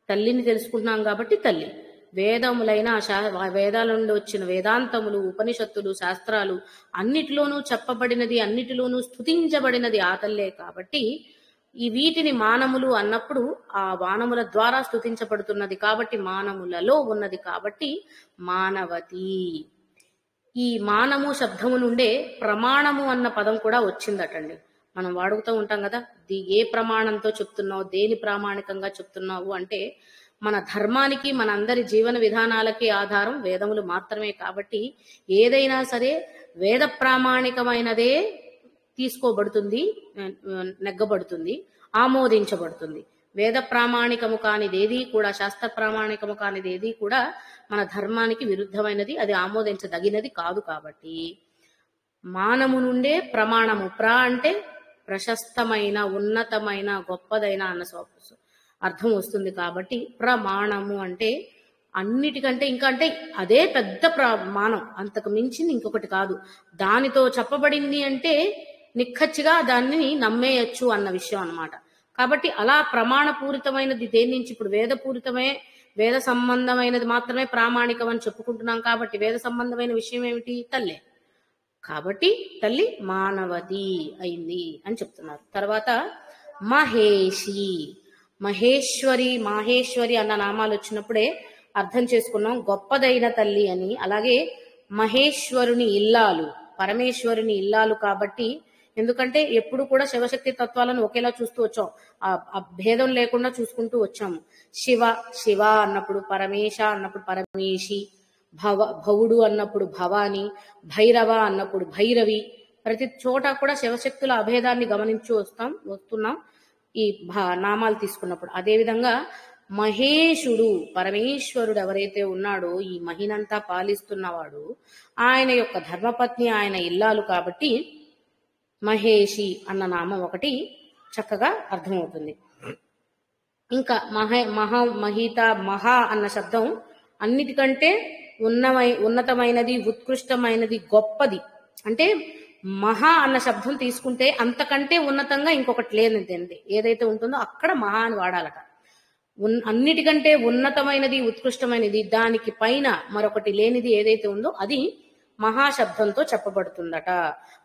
తల్లిని తెలుసుకుంటున్నాం కాబట్టి తల్లి. వేదములైన వేదాల నుండి వచ్చిన వేదాంతములు, ఉపనిషత్తులు, శాస్త్రాలు అన్నిటిలోనూ చెప్పబడినది, అన్నిటిలోనూ స్తుతించబడినది ఆ తల్లే. కాబట్టి ఈ వీటిని మానములు అన్నప్పుడు ఆ మానముల ద్వారా స్తుతించబడుతున్నది కాబట్టి మానములలో ఉన్నది కాబట్టి మానవతి. ఈ మానము శబ్దము నుండే ప్రమాణము అన్న పదం కూడా వచ్చిందటండి. మనం వాడుతూ ఉంటాం కదా, ఏ ప్రమాణంతో చెప్తున్నావు, దేని ప్రామాణికంగా చెప్తున్నావు అంటే మన ధర్మానికి, మన అందరి జీవన విధానాలకి ఆధారం వేదములు మాత్రమే. కాబట్టి ఏదైనా సరే వేద ప్రామాణికమైనదే తీసుకోబడుతుంది, నెగ్గబడుతుంది, ఆమోదించబడుతుంది. వేద ప్రామాణికము కానిదేది కూడా, శాస్త్ర ప్రామాణికము కానిదేది కూడా మన ధర్మానికి విరుద్ధమైనది, అది ఆమోదించదగినది కాదు. కాబట్టి మానము నుండే ప్రమాణము. అంటే ప్రశస్తమైన, ఉన్నతమైన, గొప్పదైన అన్న అర్థం వస్తుంది. కాబట్టి ప్రమాణము అంటే అన్నిటికంటే ఇంకా అంటే అదే పెద్ద ప్రమాణం, అంతకు మించింది ఇంకొకటి కాదు. దానితో చెప్పబడింది అంటే నిక్కచ్చిగా దాన్ని నమ్మేయచ్చు అన్న విషయం అన్నమాట. కాబట్టి అలా ప్రమాణపూరితమైనది దేని నుంచి? ఇప్పుడు వేద సంబంధమైనది మాత్రమే ప్రామాణికం అని చెప్పుకుంటున్నాం కాబట్టి వేద సంబంధమైన విషయం ఏమిటి? తల్లే. కాబట్టి తల్లి మానవతి అయింది అని చెప్తున్నారు. తర్వాత మహేషి, మహేశ్వరి, మాహేశ్వరి అన్న నామాలు వచ్చినప్పుడే అర్థం చేసుకున్నాం గొప్పదైన తల్లి అని. అలాగే మహేశ్వరుని ఇల్లాలు, పరమేశ్వరుని ఇల్లాలు కాబట్టి, ఎందుకంటే ఎప్పుడు కూడా శివశక్తి తత్వాలను ఒకేలా చూస్తూ వచ్చాం, ఆ భేదం లేకుండా చూసుకుంటూ వచ్చాము. శివ శివ అన్నప్పుడు పరమేశ అన్నప్పుడు పరమేశి, భవుడు అన్నప్పుడు భవాని, భైరవ అన్నప్పుడు భైరవి. ప్రతి చోట కూడా శివశక్తుల అభేదాన్ని గమనించు వస్తున్నాం ఈ నామాలు తీసుకున్నప్పుడు. అదేవిధంగా మహేశుడు, పరమేశ్వరుడు ఎవరైతే ఉన్నాడో ఈ మహినంతా పాలిస్తున్నవాడు, ఆయన యొక్క ధర్మపత్ని, ఆయన ఇల్లాలు కాబట్టి మహేషి అన్న నామం ఒకటి చక్కగా అర్థమవుతుంది. ఇంకా మహిత, మహా అన్న శబ్దం అన్నిటికంటే ఉన్నతమైనది, ఉత్కృష్టమైనది, గొప్పది. అంటే మహా అన్న శబ్దం తీసుకుంటే అంతకంటే ఉన్నతంగా ఇంకొకటి లేనిదండి. ఏదైతే ఉంటుందో అక్కడ మహా అని వాడాలట. అన్నిటికంటే ఉన్నతమైనది, ఉత్కృష్టమైనది, దానికి పైన మరొకటి లేనిది ఏదైతే ఉందో అది మహాశబ్దంతో చెప్పబడుతుందట.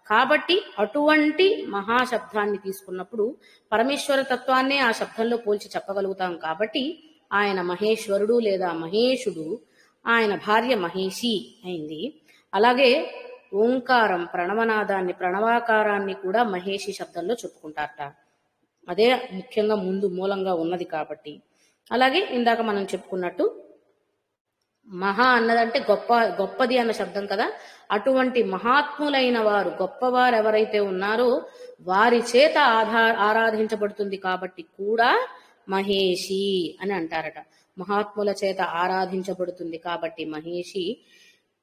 కాబట్టి అటువంటి మహాశబ్దాన్ని తీసుకున్నప్పుడు పరమేశ్వర తత్వాన్నే ఆ శబ్దంలో పోల్చి చెప్పగలుగుతాం. కాబట్టి ఆయన మహేశ్వరుడు లేదా మహేషుడు, ఆయన భార్య మహేషి అయింది. అలాగే ఓంకారం, ప్రణవనాదాన్ని, ప్రణవాకారాన్ని కూడా మహేషి శబ్దంలో చెప్పుకుంటారట. అదే ముఖ్యంగా ముందు మూలంగా ఉన్నది కాబట్టి. అలాగే ఇందాక మనం చెప్పుకున్నట్టు మహా అన్నదంటే గొప్పది అన్న శబ్దం కదా. అటువంటి మహాత్ములైన వారు, గొప్పవారు ఎవరైతే ఉన్నారో వారి చేత ఆరాధించబడుతుంది కాబట్టి కూడా మహేషి అని అంటారట. మహాత్ముల చేత ఆరాధించబడుతుంది కాబట్టి మహేషి,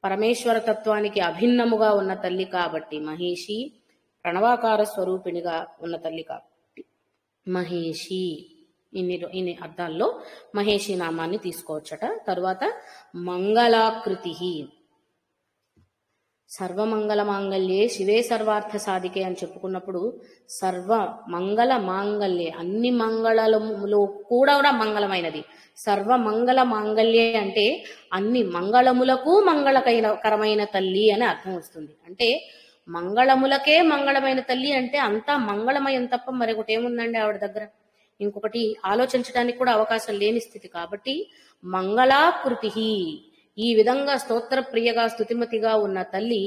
పరమేశ్వర తత్వానికి అభిన్నముగా ఉన్న తల్లి కాబట్టి మహేషి, ప్రణవాకార స్వరూపిణిగా ఉన్న తల్లి కాబట్టి మహేషి. ఇన్ని అర్థాల్లో మహేషి నామాన్ని తీసుకోవచ్చట. తరువాత మంగళాకృతి, సర్వమంగళ మాంగళ్యే శివే సర్వార్థ సాధికే అని చెప్పుకున్నప్పుడు సర్వ మంగళ మాంగళ్యే, అన్ని మంగళములో కూడా మంగళమైనది. సర్వమంగళ మాంగళ్యే అంటే అన్ని మంగళములకు మంగళకరమైన తల్లి అని అర్థం వస్తుంది. అంటే మంగళములకే మంగళమైన తల్లి అంటే అంతా మంగళమయం తప్ప మరొకటి ఏముందండి ఆవిడ దగ్గర? ఇంకొకటి ఆలోచించడానికి కూడా అవకాశం లేని స్థితి. కాబట్టి మంగళాకృతి, ఈ విధంగా స్తోత్ర ప్రియగా, స్తుతిమతిగా ఉన్న తల్లి,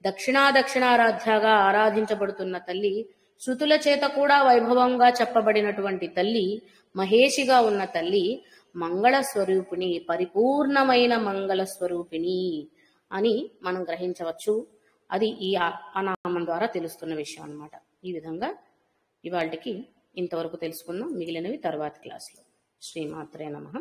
దక్షిణారాధ్యగా ఆరాధించబడుతున్న తల్లి, శృతుల చేత కూడా వైభవంగా చెప్పబడినటువంటి తల్లి, మహేషిగా ఉన్న తల్లి, మంగళ స్వరూపిణి, పరిపూర్ణమైన మంగళ స్వరూపిణి అని మనం గ్రహించవచ్చు. అది ఈ నామం ద్వారా తెలుస్తున్న విషయం అన్నమాట. ఈ విధంగా ఇవాళకి ఇంతవరకు తెలుసుకుందాం. మిగిలినవి తర్వాతి క్లాసులో. శ్రీమాత్రే నమః.